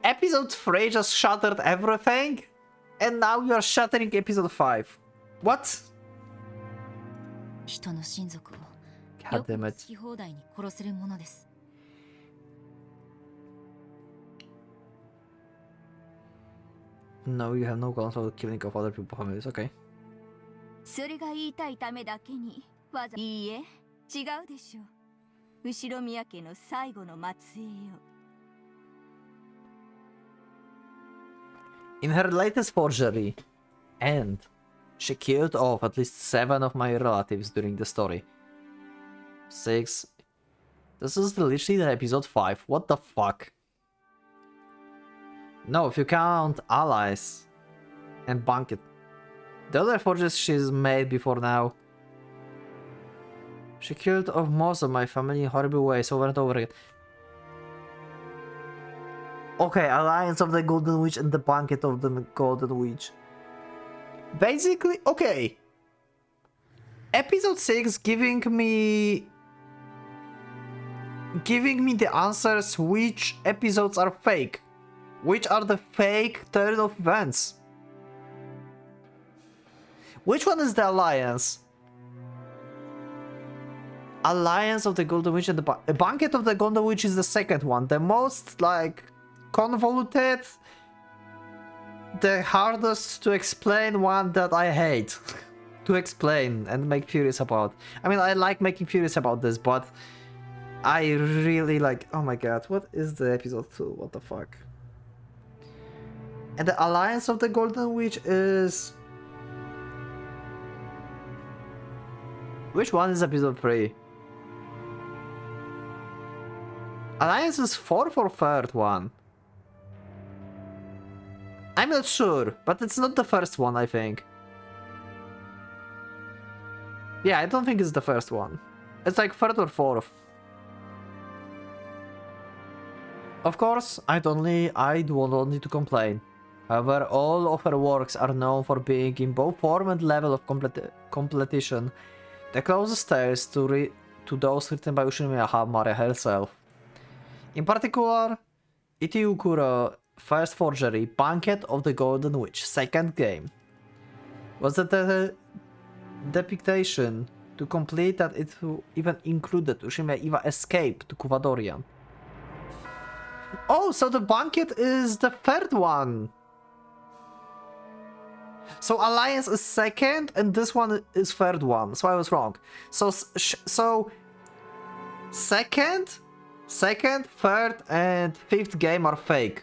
episode 3 just shattered everything. And now you are shattering episode 5. What? 人の親族を God よく damn 好 it. き放題に殺せるものです。 No, you have no control of killing of other people's families, okay. それが言いたいためだけにわざいいえ、違うでしょう。後宮家の最後の末裔よ。 In her latest forgery, and she killed off at least 7 of my relatives during the story. 6. This is literally the episode 5. What the fuck? No, if you count allies and Banket. The other forges she's made before now. She killed off most of my family in horrible ways over and over again. Okay, Alliance of the Golden Witch and the Banquet of the Golden Witch. Basically, okay. Episode 6 giving me the answers which episodes are fake. Which are the fake turn of events. Which one is the Alliance? Alliance of the Golden Witch and the Banquet of the Golden Witch is the second one. The most, like, convoluted, the hardest to explain one that I hate to explain and make furious about. I mean, I like making furious about this, but I really like, oh my god, what is the episode 2? What the fuck? And the Alliance of the Golden Witch is... Which one is episode 3? Alliance is 4th or 3rd one? I'm not sure, but it's not the first one, I think. Yeah, I don't think it's the first one. It's like 3rd or 4th. Of course, I do not need to complain. However, all of her works are known for being in both form and level of completion the closest tales to those written by Ushimiya Hamare herself. In particular, Iti Ukuro first forgery, Banquet of the Golden Witch, second game, was the depiction to complete that it even included Ushimiya Iwa escape to Kuvadorian. Oh, so the Banquet is the 3rd one! So Alliance is 2nd and this one is 3rd one, so I was wrong. So 2nd, 3rd and 5th game are fake.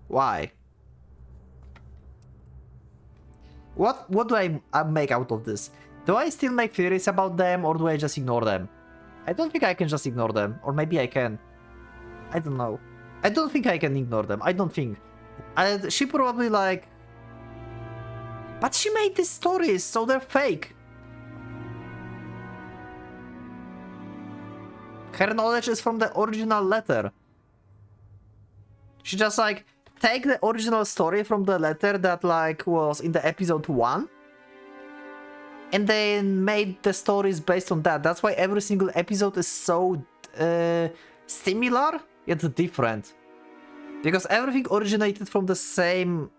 Why? What do I make out of this? Do I still make theories about them or do I just ignore them? I don't think I can just ignore them, or maybe I can. I don't know. I don't think I can ignore them. I don't think. She probably like... But she made these stories, so they're fake. Her knowledge is from the original letter. She just like take the original story from the letter that like was in the episode 1 and then made the stories based on that. That's why every single episode is so similar yet different, because everything originated from the same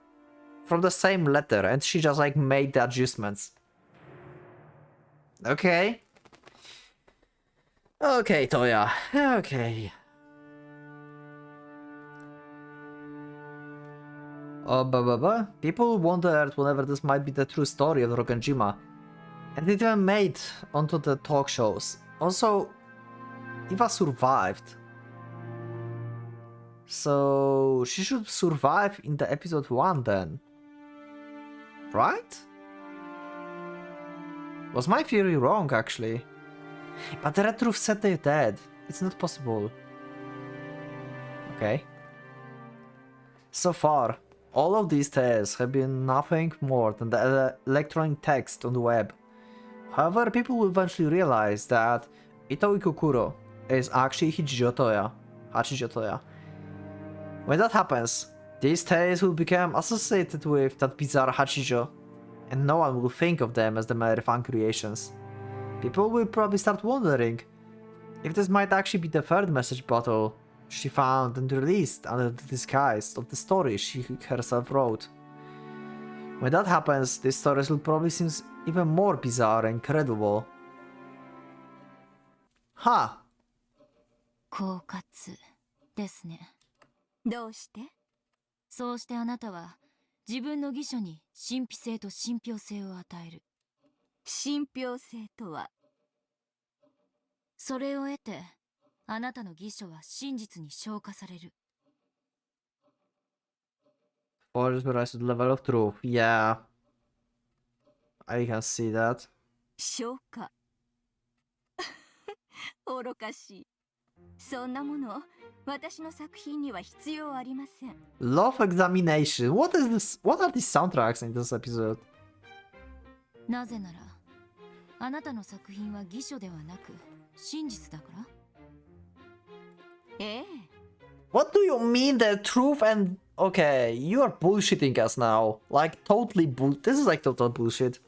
letter and she just like made the adjustments. Okay, Toya, okay. People wondered whenever this might be the true story of Rogenjima, and it even made onto the talk shows. Also, Iva survived, so she should survive in the episode 1 then, right? Was my theory wrong actually? But the Red Roof said they're dead. It's not possible. Okay. So far. all of these tales have been nothing more than the electronic text on the web. However, people will eventually realize that Ito Ikukuro is actually Hachijo Toya. When that happens, these tales will become associated with that bizarre Hachijo, and no one will think of them as the mere fan creations. People will probably start wondering if this might actually be the third message bottle she found and released under the disguise of the story she herself wrote. When that happens, these stories will probably seem even more bizarre and incredible. Huh. 狡猾ですね。どうして？そうしてあなたは自分の義書に神秘性と信憑性を与える。信憑性とは？それを得て、あなたの義書は真実に昇華される。Or just rise to the level of truth. Yeah. I can see that. 昇華。愚かしい。そんなもの、私の作品には必要ありません。Love examination. What is this? What are these soundtracks in this episode? なぜなら、あなたの作品は義書ではなく真実だから。ええ。What do you mean that truth and... Okay, you are bullshitting us now. Like, totally This is like total bullshit.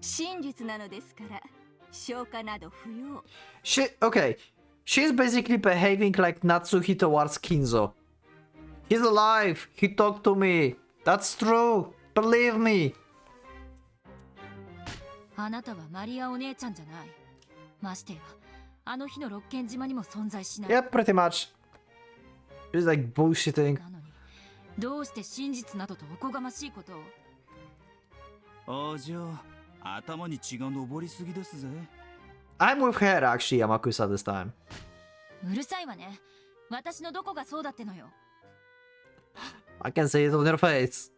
真実なのですから、昇華など不要。Okay, she's basically behaving like Natsuhi towards Kinzo. He's alive. He talked to me. That's true. Believe me. あなたはマリアお姉ちゃんじゃない。ましてや、あの日の六軒島にも存在しない。Yeah, pretty much. She's like bullshitting. なのに、どうして真実などとおこがましいことを。ああ、じゃあ、頭に血が上りすぎですぜ。I'm with her actually, Yamakusa, this time. うるさいわね。私のどこがそうだってのよ。I can say it on your face.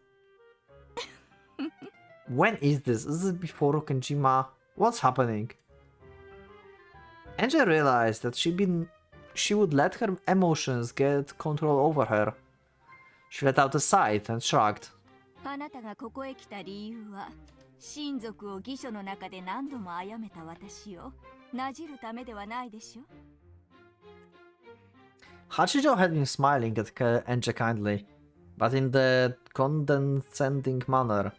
When is this? Is it before Okenjima? What's happening? Angel realized that she would let her emotions get control over her. She let out a sigh and shrugged. あなたがここへ来た理由は、親族を義書の中で何度も殺めた私をなじるためではないでしょ。Hachijo had been smiling at Angel kindly, but in the condescending manner.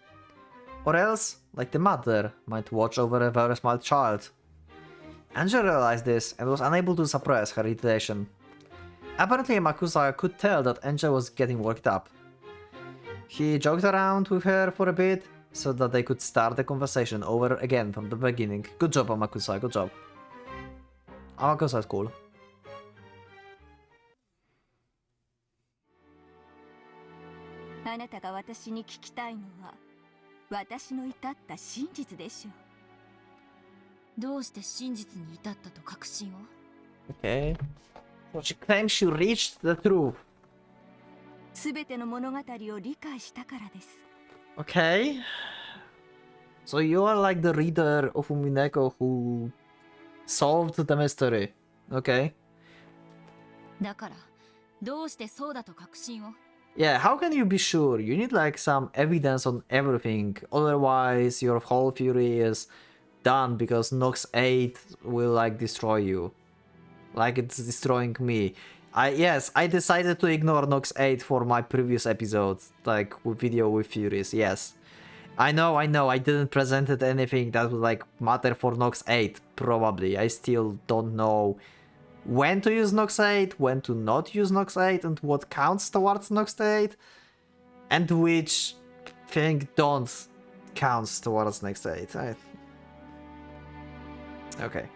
Or else, like the mother, might watch over a very small child. Angel realized this and was unable to suppress her irritation. Apparently, Makusa could tell that Angel was getting worked up. He joked around with her for a bit, so that they could start the conversation over again from the beginning. Good job, Amakusa, good job. Amakusa is cool. あなたが私に聞きたいのは、私の至った真実でしょう。どうして真実に至ったと確信を。 Okay. So she claims she reached the truth. すべての物語を理解したからです。Okay. So you are like the reader of Umineko who solved the mystery. Okay. だから、どうしてそうだと確信を。Yeah, how can you be sure? You need like some evidence on everything. Otherwise, your whole fury is done because Nox 8 will like destroy you. Like it's destroying me. I decided to ignore Nox 8 for my previous episodes, like video with Furies, yes. I know, I didn't present anything that would like matter for Nox 8, probably. I still don't know when to use Nox 8, when to not use Nox 8, and what counts towards Nox 8, and which thing don't counts towards Nox 8. Okay.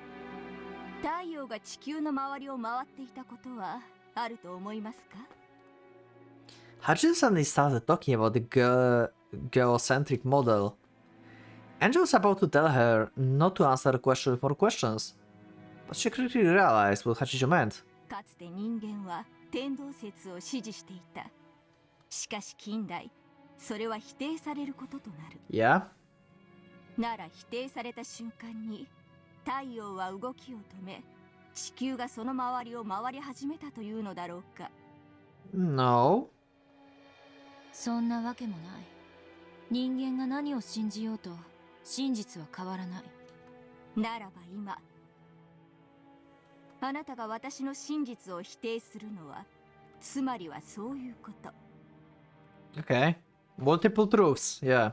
太陽が地球の周りを回っていたことはあると思いますか？ Hachijo suddenly started talking about the geocentric model. Angel was about to tell her not to answer question for questions, but she quickly realized what Hachijo meant. かつて人間は天動説を支持していた。しかし近代、それは否定されることとなる。Yeah? なら否定された瞬間に、太陽は動きを止め、地球がその周りを回り始めたというのだろうか。 No. そんなわけもない。人間が何を信じようと真実は変わらない。ならば今、あなたが私の真実を否定するのは、つまりはそういうこと。Okay. Multiple truths, yeah.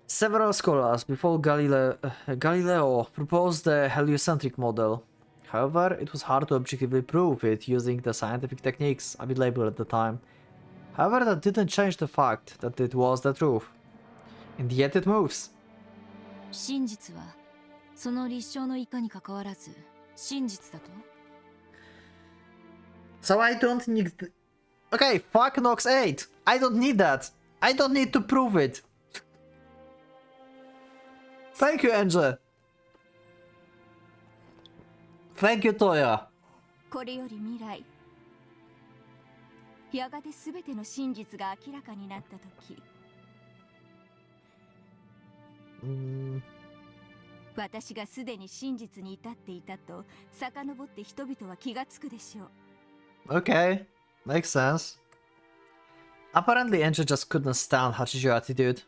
Several scholars before Galileo proposed the heliocentric model. However, it was hard to objectively prove it using the scientific techniques available at the time. However, that didn't change the fact that it was the truth. And yet it moves. 真実はその立証のいかに関わらず真実だと。 So I don't need... Okay, fuck Nox 8! I don't need that! I don't need to prove it! Thank you, Angel! Thank you, Toya! これより未来、やがて全ての真実が明らかになった時、私がすでに真実に至っていたと遡って人々は気がつくでしょう。Okay, makes sense. Apparently, Angel just couldn't stand Hachijo's attitude.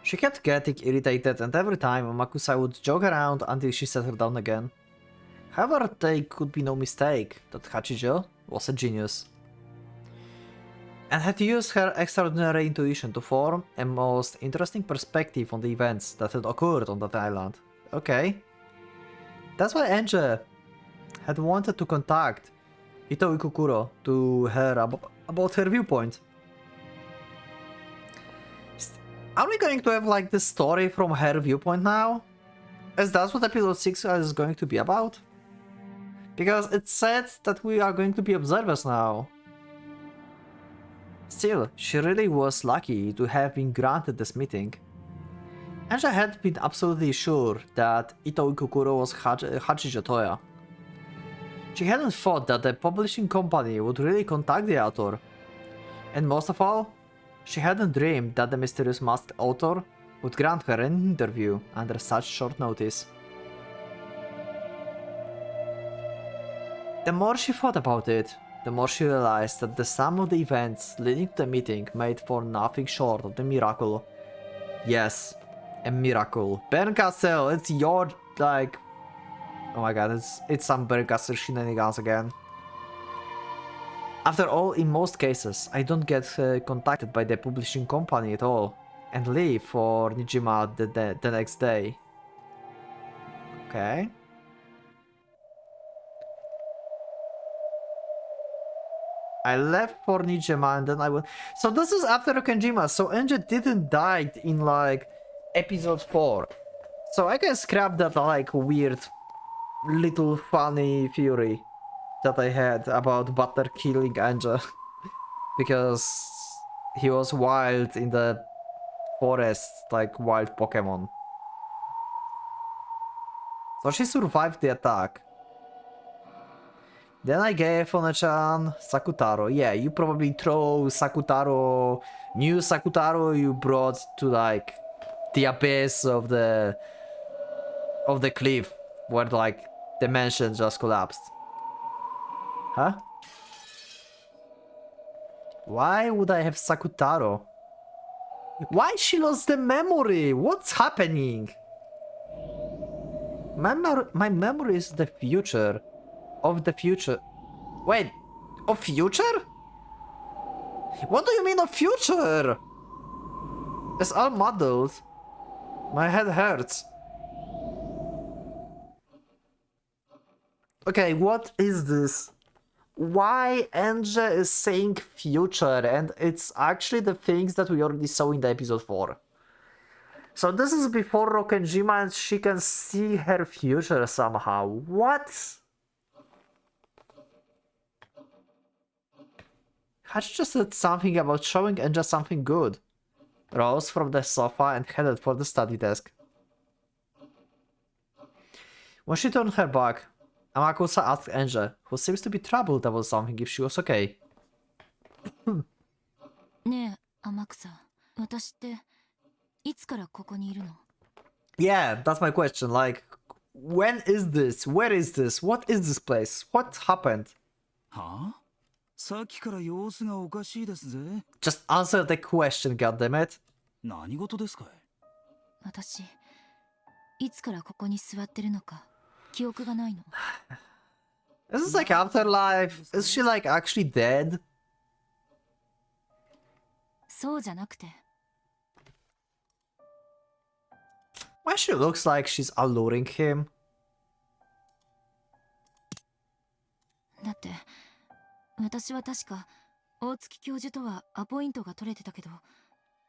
She kept getting irritated, and every time Makusa would joke around until she settled down again. However, there could be no mistake that Hachijo was a genius, and had used her extraordinary intuition to form a most interesting perspective on the events that had occurred on that island. Okay. That's why Angel had wanted to contact Ito Ikukuro to her about her viewpoint. Are we going to have like this story from her viewpoint now? As that's what episode 6 is going to be about? Because it said that we are going to be observers now. Still, she really was lucky to have been granted this meeting. Anja had been absolutely sure that Ito Ikukuro was Hachijo Toya. She hadn't thought that the publishing company would really contact the author. And most of all, she hadn't dreamed that the mysterious masked author would grant her an interview under such short notice. The more she thought about it, the more she realized that the sum of the events leading to the meeting made for nothing short of the miracle. Yes, a miracle. Bernkastel, it's your, like... Oh my god, it's some Bernkastel shenanigans again. After all, in most cases, I don't get contacted by the publishing company at all, and leave for Nijima the next day. Okay. I left for Nijima and then I went... So this is after Kenjima, so Enja didn't die in like episode 4. So I can scrap that like weird little funny theory that I had about Butter killing Anja. Because he was wild in the forest, like wild Pokemon. So she survived the attack. Then I gave One-chan Sakutaro. Yeah, you probably throw Sakutaro, new Sakutaro you brought to like the abyss of the cliff where like the mansion just collapsed. Huh? Why would I have Sakutaro? Why she lost the memory? What's happening? My memory is the future. Of the future. Wait, of future? What do you mean of future? It's all muddled. My head hurts. Okay, what is this? Why Anja is saying future and it's actually the things that we already saw in the episode 4. So this is before Rokenjima and she can see her future somehow. What? Hachi just said something about showing Anja something good. Rose from the sofa and headed for the study desk. When she turned her back, Amakusa asked Anja, who seems to be troubled about something, if she was okay. ねえ、天草、私っていつからここにいるの? Yeah, that's my question. Like, when is this? Where is this? What is this place? What happened? はあさっきから様子がおかしいですぜ。 Just answer the question, goddammit. 何事ですかい？私いつからここに座ってるのか記憶がないの。 Is this like afterlife? Is she like actually dead? そうじゃなくて、 Why she looks like she's alluring him? だって私は確か大月教授とはアポイントが取れてたけど、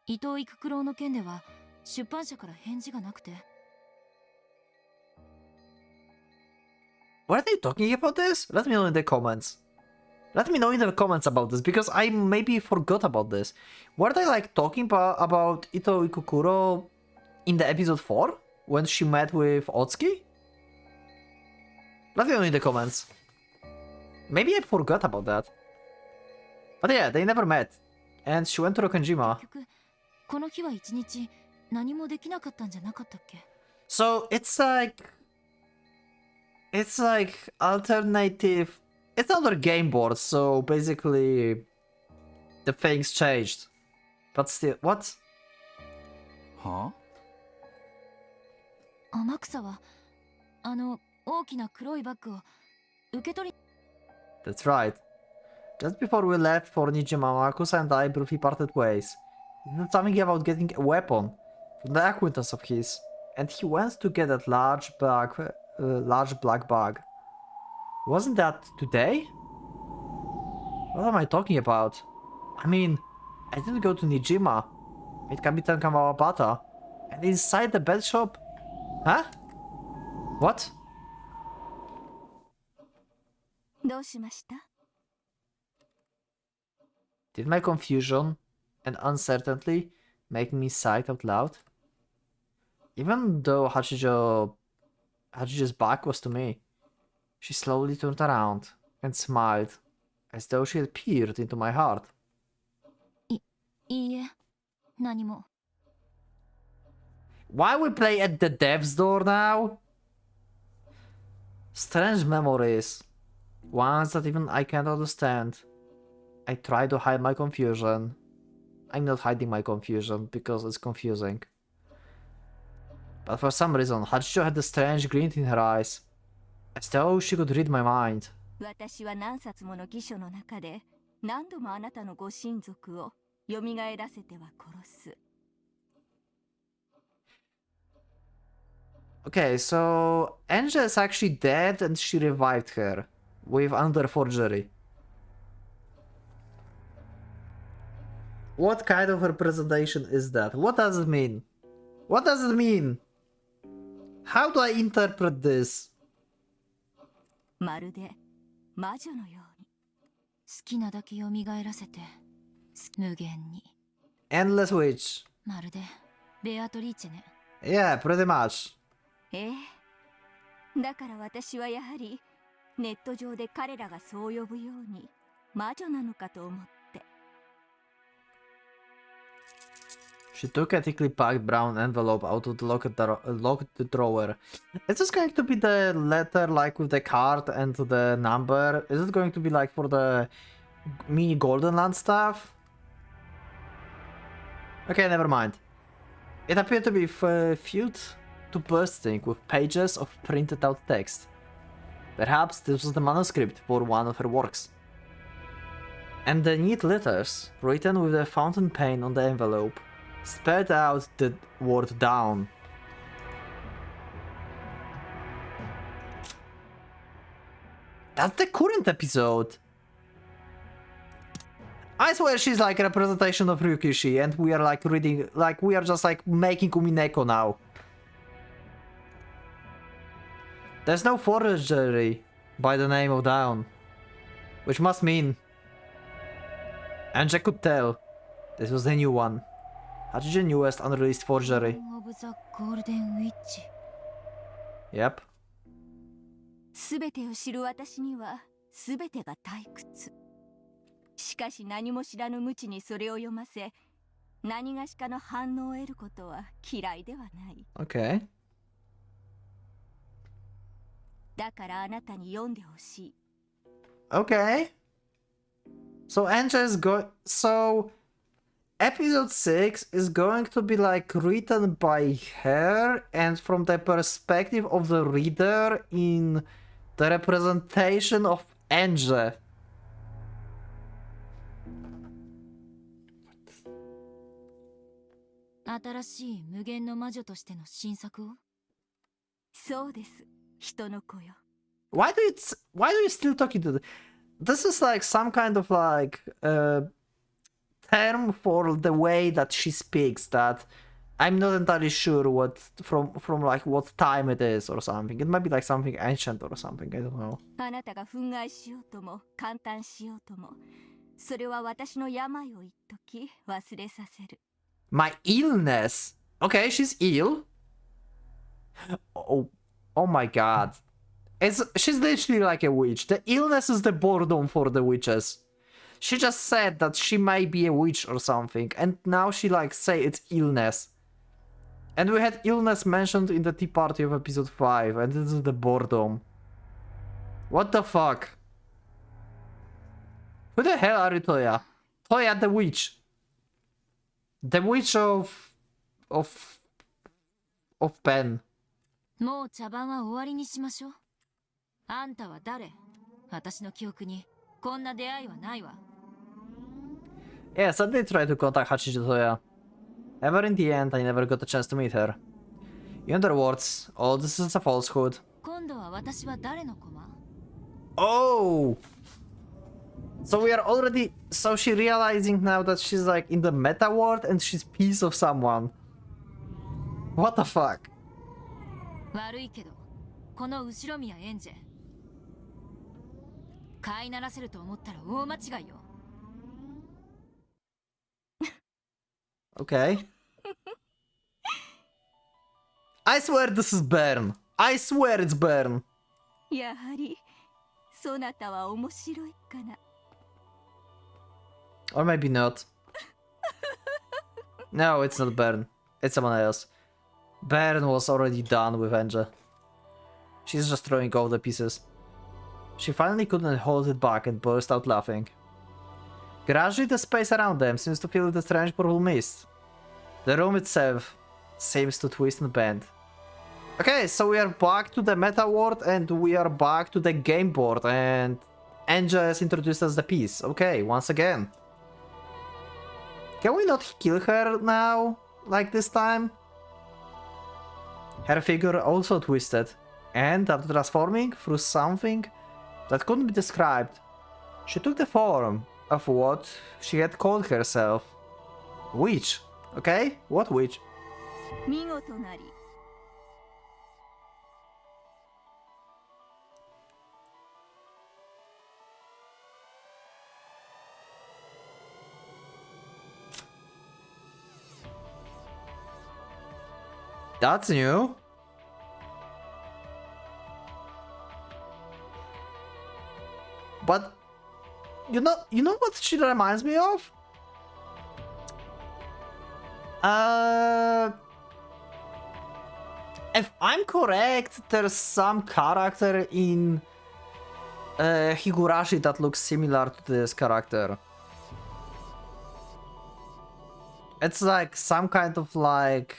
伊藤育九郎の件では出版社から返事がなくて。 What are they talking about this? Let me know in the comments. Let me know in the comments about this, because I maybe forgot about this. Were they like talking about Ito Ikukuro in the episode 4? When she met with Otsuki? Let me know in the comments. Maybe I forgot about that. But yeah, they never met. And she went to Rokenjima. 結局この日は一日何もできなかったんじゃなかったっけ？ So it's like alternative. It's another game board, so basically the things changed. But still, what? は？天草はあの大きな黒いバッグを受け取り。 That's right. Just before we left for Nijima, Makusa and I briefly parted ways. He said something about getting a weapon from the acquaintance of his, and he went to get that large black bag. Wasn't that today? What am I talking about? I mean, I didn't go to Nijima. It can be Kawabata. And inside the bed shop? Huh? What? どうしました？ Did my confusion and uncertainty make me sigh out loud? Even though Hachijo's back was to me, she slowly turned around and smiled, as though she had peered into my heart. いいえ、何も。 Why we play at the dev's door now? Strange memories. Ones that even I can't understand. I try to hide my confusion. I'm not hiding my confusion because it's confusing. But for some reason, Hachijo had a strange glint in her eyes, as though she could read my mind. 私は何冊もの偽書の中で何度もあなたのご親族を蘇らせては殺す。 Okay, so Angel is actually dead and she revived her with under forgery. What kind of representation is that? What does it mean? What does it mean? How do I interpret this? まるで魔女のように。 好きなだけ蘇らせて無限に。 Endless witch. まるでベアトリーチェね。 Yeah, pretty much. ええ。だから私はやはりネット上で彼らがそう呼ぶように魔女なのかと思って。 She took a thickly packed brown envelope out of the locked drawer. Is this going to be the letter like with the card and the number? Is it going to be like for the mini Golden Land stuff? Okay, never mind. It appeared to be filled to bursting with pages of printed out text. Perhaps this was the manuscript for one of her works. And the neat letters, written with a fountain pen on the envelope, spelled out the word down. That's the current episode. I swear she's like a representation of Ryukishi and we are like reading, like we are just like making Umineko now. There's no forgery by the name of Down, which must mean Anja could tell this was the new one. Hachijo's newest unreleased forgery. Of the Golden Witch. Yep. すべてを知る私にはすべてが退屈。しかし何も知らぬ無知にそれを読ませ、何がしかの反応を得ることは嫌いではない。 Okay. だからあなたに読んでほしい。 Okay. So Angel is going. So episode 6 is going to be like written by her and from the perspective of the reader in the representation of Angel. 新しい無限の魔女としての新作を。そうです。人の子よ。Why do you still talking to this is like some kind of like term for the way that she speaks that I'm not entirely sure what from like what time it is or something. It might be like something ancient or something, I don't know. あなたが憤慨しようとも感嘆しようとも、それは私の病を一時忘れさせる。My illness. Okay, she's ill. Oh my god. She's literally like a witch. The illness is the boredom for the witches. She just said that she might be a witch or something, and now she like say it's illness. And we had illness mentioned in the tea party of episode 5, and this is the boredom. What the fuck? Who the hell are you, Toya? Toya the witch. The witch of Pen. もう茶番は終わりにしましょう。あんたは誰？私の記憶にこんな出会いはないわ。Yes, I did try to contact Hachijo Toya. Ever in the end, I never got a chance to meet her. In other words, all this is a falsehood. 今度は私は誰の駒？ Oh! So we are already... So she realizing now that she's like in the meta world and she's piece of someone. What the fuck? 悪いけど、この後ろ宮エンジェ。飼いならせると思ったら大間違いよ。Okay. I swear this is Bern. I swear it's Bern. やはりそなたは面白いかな。 Or maybe not. No, it's not Bern. It's someone else. Bern was already done with Angel. She's just throwing all the pieces. She finally couldn't hold it back and burst out laughing. Gradually, the space around them seems to fill with a strange purple mist. The room itself seems to twist and bend. Okay, so we are back to the meta world and we are back to the game board and Angel has introduced us the piece. Okay, once again. Can we not kill her now, like this time? Her figure also twisted, and after transforming through something that couldn't be described, she took the form of what she had called herself. Witch. Okay? What witch? 見事なり。That's new. But you know what she reminds me of? If I'm correct, there's some character in Higurashi that looks similar to this character. It's like some kind of like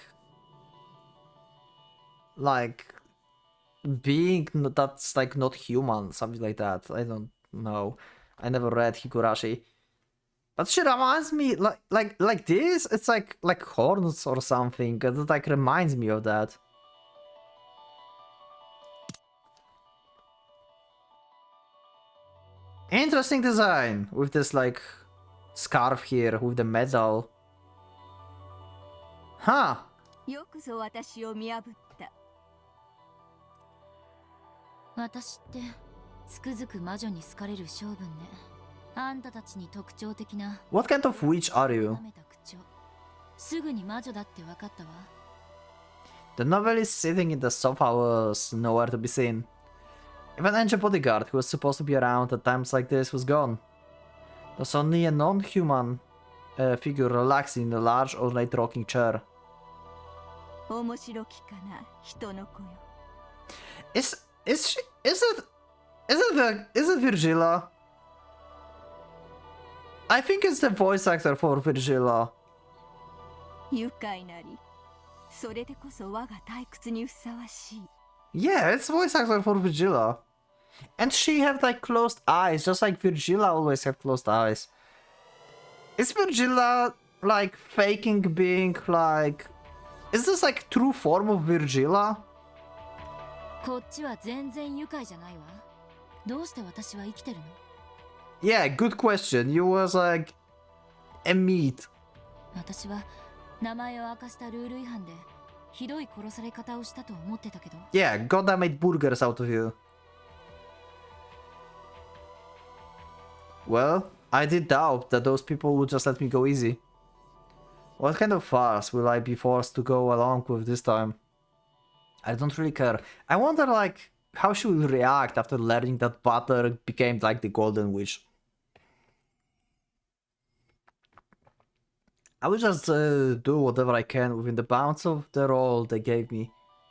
being that's like not human, something like that. I don't know. I never read Higurashi. But she reminds me like this. It's like horns or something. It like reminds me of that. Interesting design with this like scarf here with the medal. Huh. よくぞ私を見破った。私ってつくづく魔女に好かれる性分ね。あんたたちに特徴的な What kind of witch are you? 舐めた口調。すぐに魔女だって分かったわ。The novelist sitting in the sofa was nowhere to be seen. Even Angel bodyguard, who was supposed to be around at times like this, was gone. There was only a non-human figure relaxing in a large ornate rocking chair. 面白きかな、人の子よ。Is it Virgila? I think it's the voice actor for Virgila. 愉快なり、それでこそ我が退屈にふさわしい。Yeah, it's voice actor for Virgila. And she had like closed eyes, just like Virgila always have closed eyes. Is Virgila like faking being like... Is this like true form of Virgila? こっちは全然愉快じゃないわ。どうして私は生きてるの？ Yeah, good question. You was like a meat. 私は名前を明かしたルール違反でひどい殺され方をしたと思ってたけど。Yeah, goddamn made burgers out of you. Well, I did doubt that those people would just let me go easy. What kind of farce will I be forced to go along with this time? I don't really care. I wonder, like, how she will react after learning that Butter became, like, the Golden Witch. I will just do whatever I can within the bounds of the role they gave me.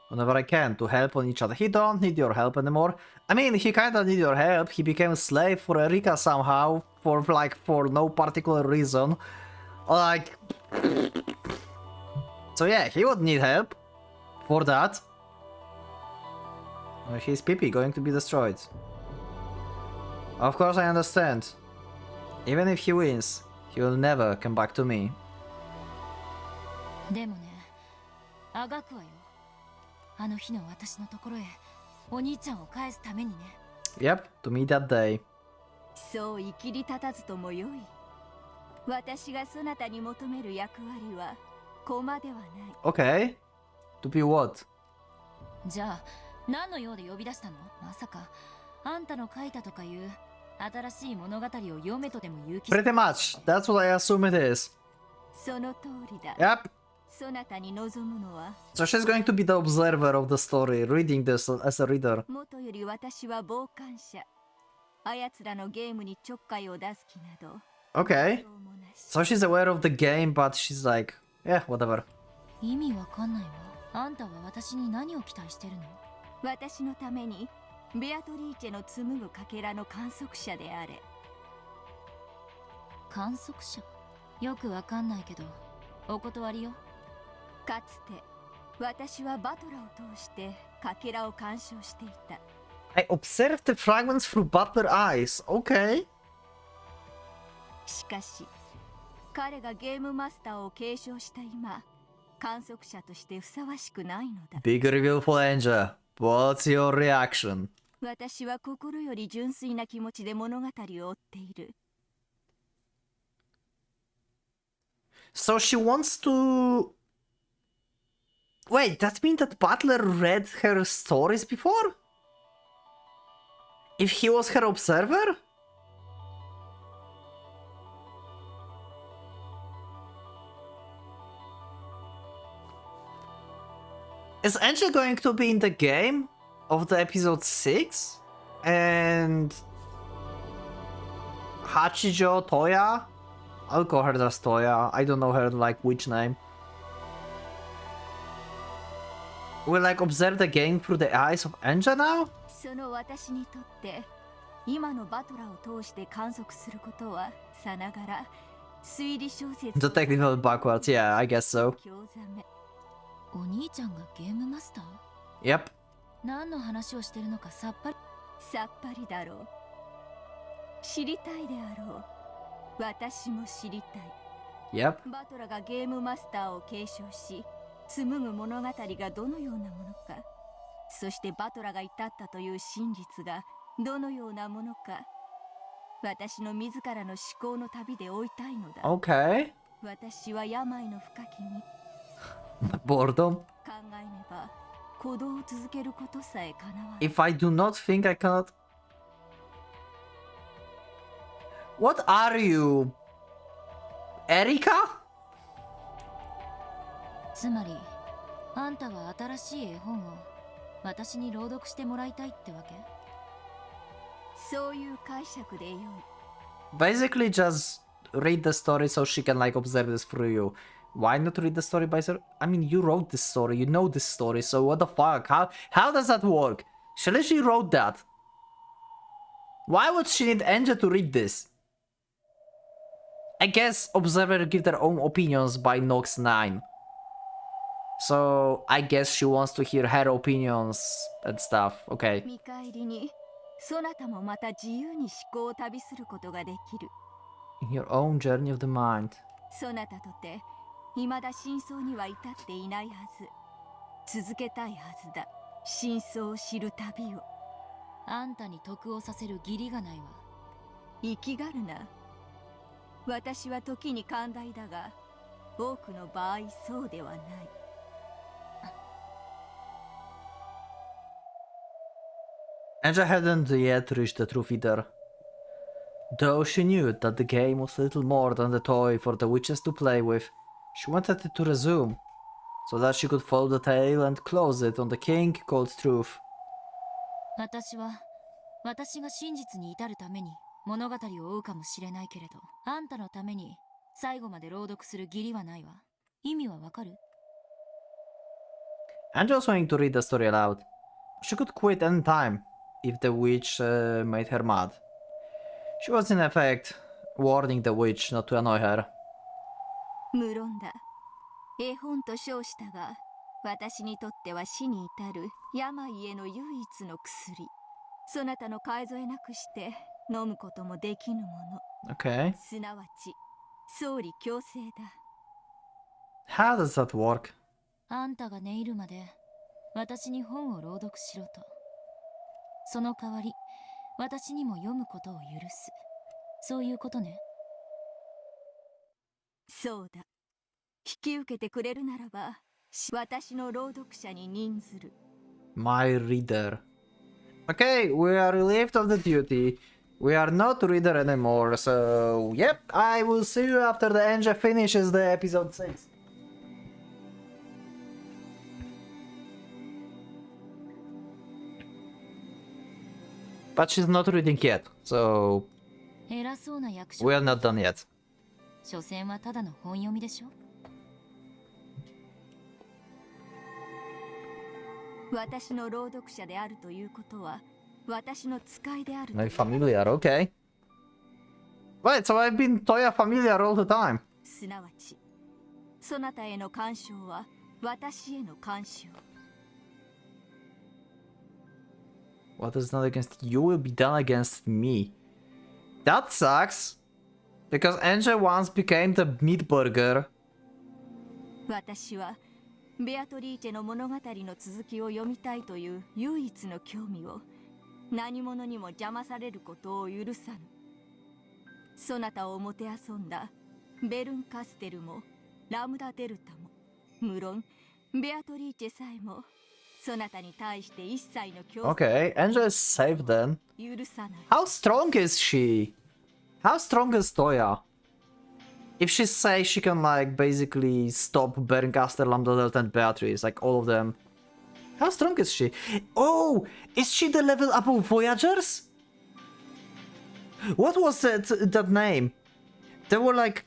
Whenever I can, to help on each other. He don't need your help anymore. I mean, he kinda need your help. He became a slave for Erika somehow, for no particular reason. Like... So yeah, he would need help. For that. His pee going to be destroyed. Of course I understand. Even if he wins, he will never come back to me. でもね、あがくわよ。あの日の私のところへお兄ちゃんを返すためにね。Yep, to me that day. そう言い切り立たずともよい。私がそなたに求める役割は駒ではない。Okay. To be what? じゃあ何の用で呼び出したの？まさかあんたの書いたとかいう新しい物語を読めとでも言う気？ Pretty much. That's what I assume it is. その通りだ。Yep. そなたに望むのは。So she's going to be the observer of the story, reading this as a reader. もとより私は傍観者。あやつらのゲームにちょっかいを出す気など。Okay. So she's aware of the game, but she's like, yeah, whatever. 意味わかんないわ。あんたは私に何を期待してるの？私のためにベアトリーチェの紡ぐかけらの観測者であれ。観測者？よくわかんないけど、お断りよ。かつて私はバトラを通してかけらを鑑賞していた。I observed the fragments through butler eyes. Okay. しかし彼がゲームマスターを継承した今、観測者としてふさわしくないのだ。 Big reveal for Angel. What's your reaction? 私は心より純粋な気持ちで物語を追っている。So she wants to... Wait, that means that Butler read her stories before? If he was her observer? Is Angel going to be in the game of the episode 6? And... Hachijo Toya? I'll call her just Toya. I don't know her like which name. Will like observe the game through the eyes of Anja now? その私にとって今のバトラを通して観測することはさながら推理小説 The technical backwards, yeah, I guess so. 興ざめ。お兄ちゃんがゲームマスター？ Yep. 何の話をしてるのかさっぱり。さっぱりだろう。知りたいであろう。私も知りたい。 Yep. バトラがゲームマスターを継承し紡ぐ物語がどのようなものか、そしてバトラが至ったという真実がどのようなものか、私の自らの思考の旅で追いたいのだ。 Okay. 私は病の深きに Boredom. 考えねば鼓動を続けることさえかなわない。 If I do not think I cannot... What are you? Erika? つまりあんたは新しい絵本を私に朗読してもらいたいってわけ？そういう解釈でよい。 Basically just read the story so she can like observe this through you. Why not read the story by her? I mean, you wrote this story, you know this story, so what the fuck? How does that work? She literally wrote that. Why would she need Angel to read this? I guess observers give their own opinions by Nox 9. So I guess she wants to hear her opinions and stuff. Okay. 見返りにそなたもまた自由に思考を旅することができる。 In your own journey of the mind. そなたとて未だ真相には至っていないはず。続けたいはずだ。真相を知る旅を。あんたに得をさせる義理がないわ。生きがるな。私は時に寛大だが、多くの場合そうではない。 Angel hadn't yet reached the truth either. Though she knew that the game was little more than the toy for the witches to play with, she wanted it to resume, so that she could follow the tale and close it on the king called truth. 私が真実に至るために物語を追うかもしれないけれど、あんたのために最後まで朗読する義理はないわ。意味はわかる？ Angel was going to read the story aloud. She could quit any time if the witch made her mad. She was in effect warning the witch not to annoy her. 無論だ。絵本と称したが、私にとっては死に至る病への唯一の薬。そなたの介添えなくして飲むこともできぬもの。 Okay. すなわち、総理強制だ。 How does that work? あんたが寝入るまで私に本を朗読しろと。その代わり私にも読むことを許す。そういうことね。そうだ。引き受けてくれるならば、私の朗読者に任ずる。 My reader. Okay, we are relieved of the duty. We are not reader anymore, so yep, I will see you after the Angel finishes the episode 6. But she's not reading yet, so 偉そうな役所。 we are not done yet. 所詮はただの本読みでしょ。私の朗読者であるということは、私の使いである。 My familiar, okay. Wait, so I've been Toya familiar all the time. すなわち、そなたへの干渉は私への干渉。 What is done against you will be done against me. That sucks. Because Angel once became the meat burger. 私はベアトリーチェの物語の続きを読みたいという唯一の興味を何者にも邪魔されることを許さぬ。そなたをもてあそんだベルンカステルもラムダデルタも、無論ベアトリーチェさえもそなたに対して一切の強制 Okay, Angel is safe then. を許さない。 How strong is she? How strong is Toya? If she says she can like basically stop Berencaster, Lambda Delta and Beatrice, like all of them. How strong is she? Oh, is she the level above Voyagers? What was that name? There were like,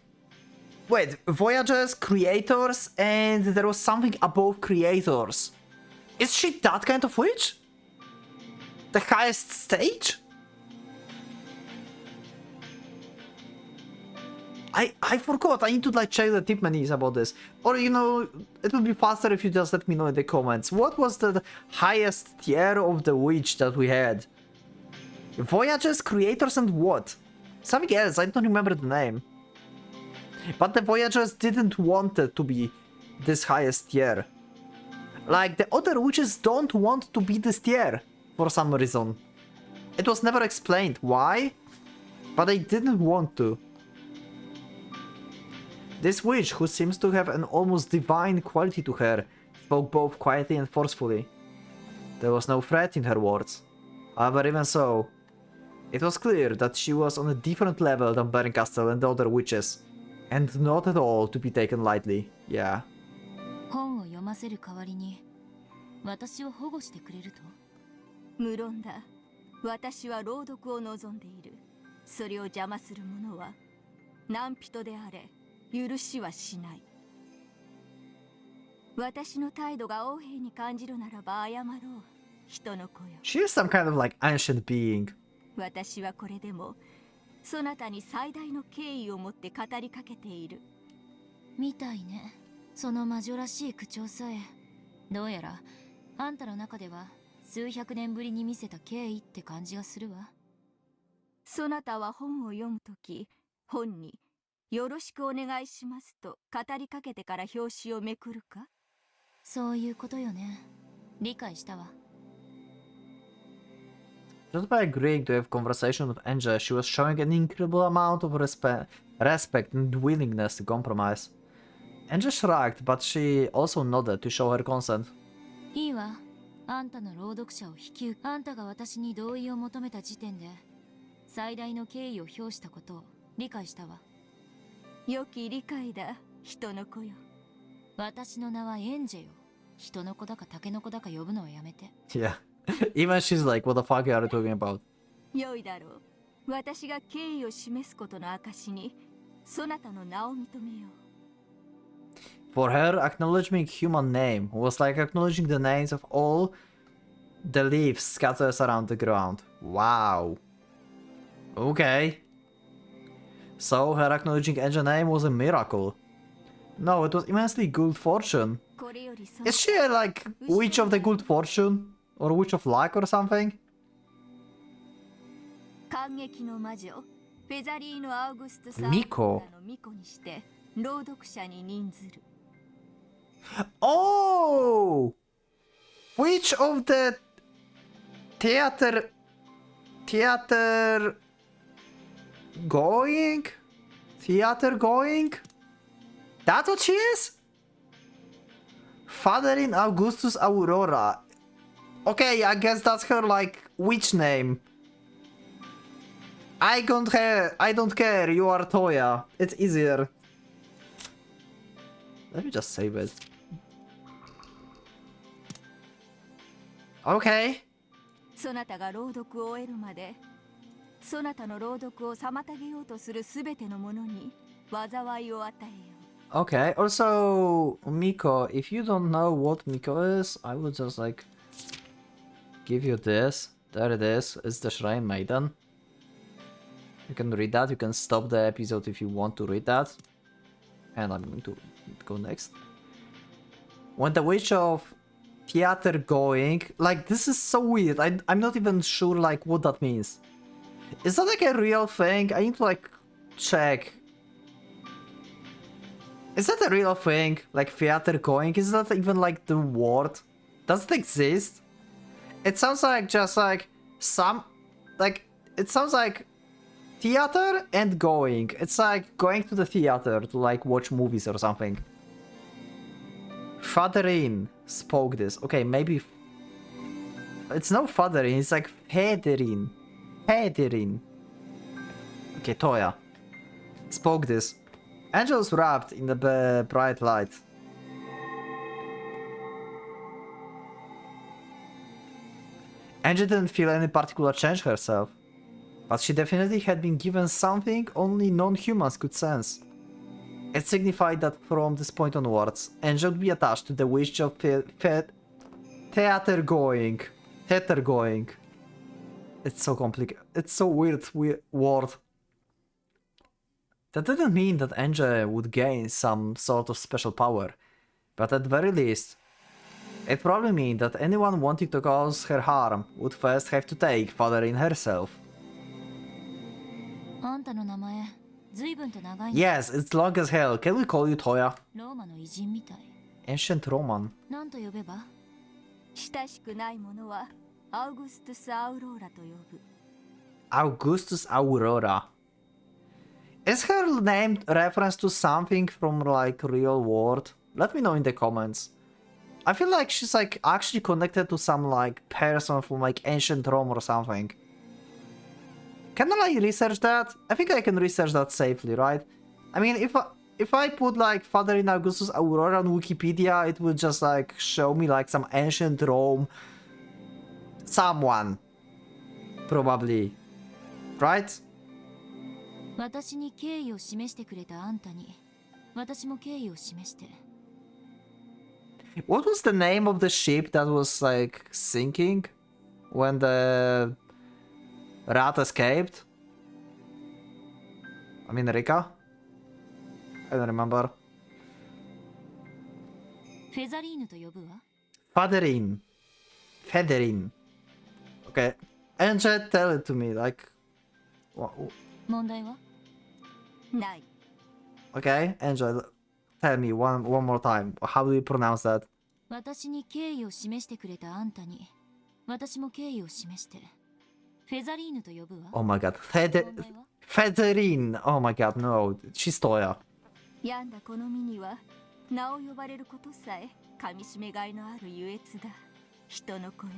wait, Voyagers, Creators, and there was something above Creators. Is she that kind of witch? The highest stage? I forgot. I need to like check the tip menus about this. Or you know, it would be faster if you just let me know in the comments. What was the highest tier of the witch that we had? Voyagers, Creators, and what? Something else. I don't remember the name. But the Voyagers didn't want it to be this highest tier. Like the other witches don't want to be this tier for some reason. It was never explained why, but they didn't want to. This witch, who seems to have an almost divine quality to her, spoke both quietly and forcefully. There was no threat in her words. However, even so, it was clear that she was on a different level than Berencastel and the other witches, and not at all to be taken lightly. Yeah. 本を読ませる代わりに私を保護してくれると？無論だ。私は朗読を望んでいる。それを邪魔する者は何人であれ許しはしない。私の態度が横柄に感じるならば謝ろう。人の子よ。 She is some kind of like ancient being. 私はこれでもそなたに最大の敬意を持って語りかけている。みたいね。その魔女らしい口調さえ。どうやらあんたの中では数百年ぶりに見せた敬意って感じがするわ。そなたは本を読むとき、本によろしくお願いしますと語りかけてから表紙をめくるか？そういうことよね。理解したわ。Just by agreeing to have conversation with Angela, she was showing an incredible amount of respect and willingness to compromise. Angela shrugged, but she also nodded to show her consent. いいわ。あんたの朗読者を引き受け、あんたが私に同意を求めた時点で最大の敬意を表したことを理解したわ。良き理解だ、人の子よ。私の名はエンジェよ。人の子だかタケノコだか呼ぶのはやめて。Yeah. Even she's like, what the fuck are you talking about? 良いだろう。私が敬意を示すことの証に、そなたの名を認めよう。For her, acknowledging human name was like acknowledging the names of all the leaves scattered around the ground. Wow. Okay. So her acknowledging Angela's name was a miracle. No, it was immensely good fortune. これよりそ Is she like witch of the good fortune? Or witch of luck or something? 感激の魔女、フェザリーのアウグストス・ミコのミコにして朗読者に任ずる。Oh! Witch of the theater going? Theater going? That's what she is? Fatherin Augustus Aurora. Okay, I guess that's her like witch name. I don't care, you are Toya. It's easier. Let me just save it. Okay. そなたが朗読を終えるまで、そなたの朗読を妨げようとするすべてのものに災いを与えよう。Okay, also, Miko, if you don't know what Miko is, I will just like give you this. There it is. It's the Shrine Maiden. You can read that. You can stop the episode if you want to read that. And I'm going to go next. When the Witch of Theater going, like this is so weird. I'm not even sure like what that means. Is that like a real thing? I need to like check. Is that a real thing? Like theater going? Is that even like the word? Does it exist? It sounds like just like some, like it sounds like theater and going. It's like going to the theater to like watch movies or something. Fatherin spoke this. Okay, maybe it's no Fatherin. It's like Federin. Federin. Okay, Toya spoke this. Angels wrapped in the bright light. Angel didn't feel any particular change herself, but she definitely had been given something only non-humans could sense. It signified that from this point onwards, Angel would be attached to the witch of theater going. Theater going. It's so complicated. It's so weird word. That didn't mean that Angel would gain some sort of special power, but at the very least, it probably meant that anyone wanting to cause her harm would first have to take Fatherin herself. あんたの名前、随分と長いね。 Yes, it's long as hell. Can we call you Toya? ローマの偉人みたい。 Ancient Roman. なんと呼べば？親しくない者はアウグストゥス・アウローラと呼ぶ。 Augustus Aurora. Is her name reference to something from like real world? Let me know in the comments. I feel like she's like actually connected to some like person from like ancient Rome or something. Can I like research that? I think I can research that safely, right? I mean, if I put like Fatherin Augustus Aurora on Wikipedia, it would just like show me like some ancient Rome someone. Probably. Right? 私に敬意を示してくれたあんたに、私も敬意を示して。What was the name of the ship that was like sinking when the rat escaped? I mean Rika? I don't remember. フェザリーヌと呼ぶわ。 Federin. Federin. Okay. Angel, tell it to me, like...問題は？ない。 Okay, Angel, tell me one more time. How do you pronounce that? 私に敬意を示してくれたあんたに、私も敬意を示して、フェザリーヌと呼ぶわ。 Oh my god. 問題は？ Federin. Oh my god, no. Chistoya. 病んだこの身には名を呼ばれることさえ噛みしめがいのある優越だ。人の子よ。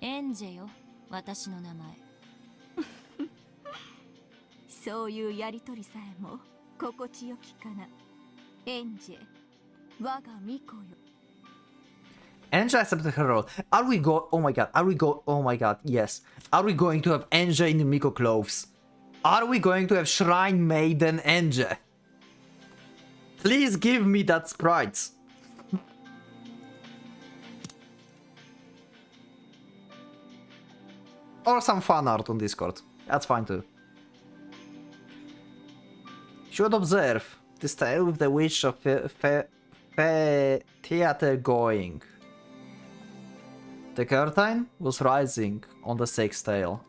エンジェよ、私の名前。そういうやりとりさえも心地よきかな。エンジェ、我が巫女よ。 Angel accepted her role. Are we oh my god, oh my god, yes. Are we going to have Angel in the Miko clothes? Are we going to have Shrine Maiden Angel? Please give me that sprite. Or some fan art on Discord. That's fine too. Should observe this tale with the wish of theater going. The curtain was rising on the sixth tale.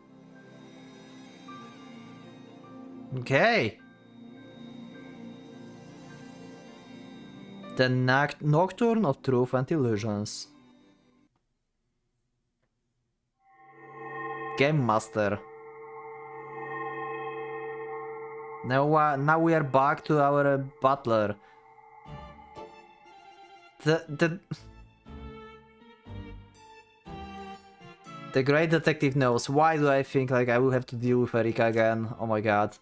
Okay. The Nocturne of Truth and Illusions. Game Master. Now we are back to our butler. The great detective knows. Why do I think like I will have to deal with Erika again? Oh my god.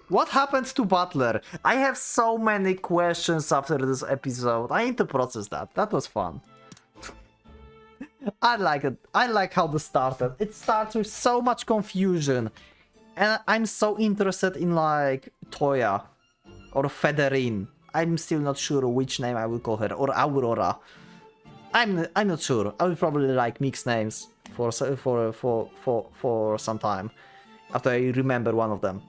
What happened to Butler? I have so many questions after this episode. I need to process that. That was fun. I like it. I like how this started. It starts with so much confusion. And I'm so interested in like Toya or Federin. I'm still not sure which name I will call her, or Aurora. I'm not sure. I will probably like mix names for some time after I remember one of them.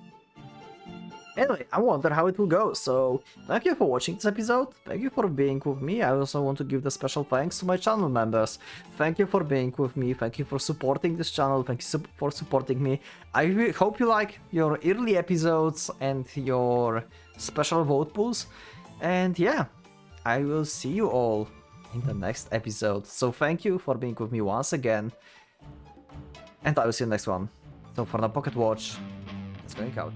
Anyway, I wonder how it will go, so thank you for watching this episode, thank you for being with me. I also want to give the special thanks to my channel members. Thank you for being with me, thank you for supporting this channel, thank you for supporting me. I hope you like your early episodes and your special vote pools. And yeah, I will see you all in the next episode. So thank you for being with me once again. And I will see you next one. So for the Pocket Watch, it's going out.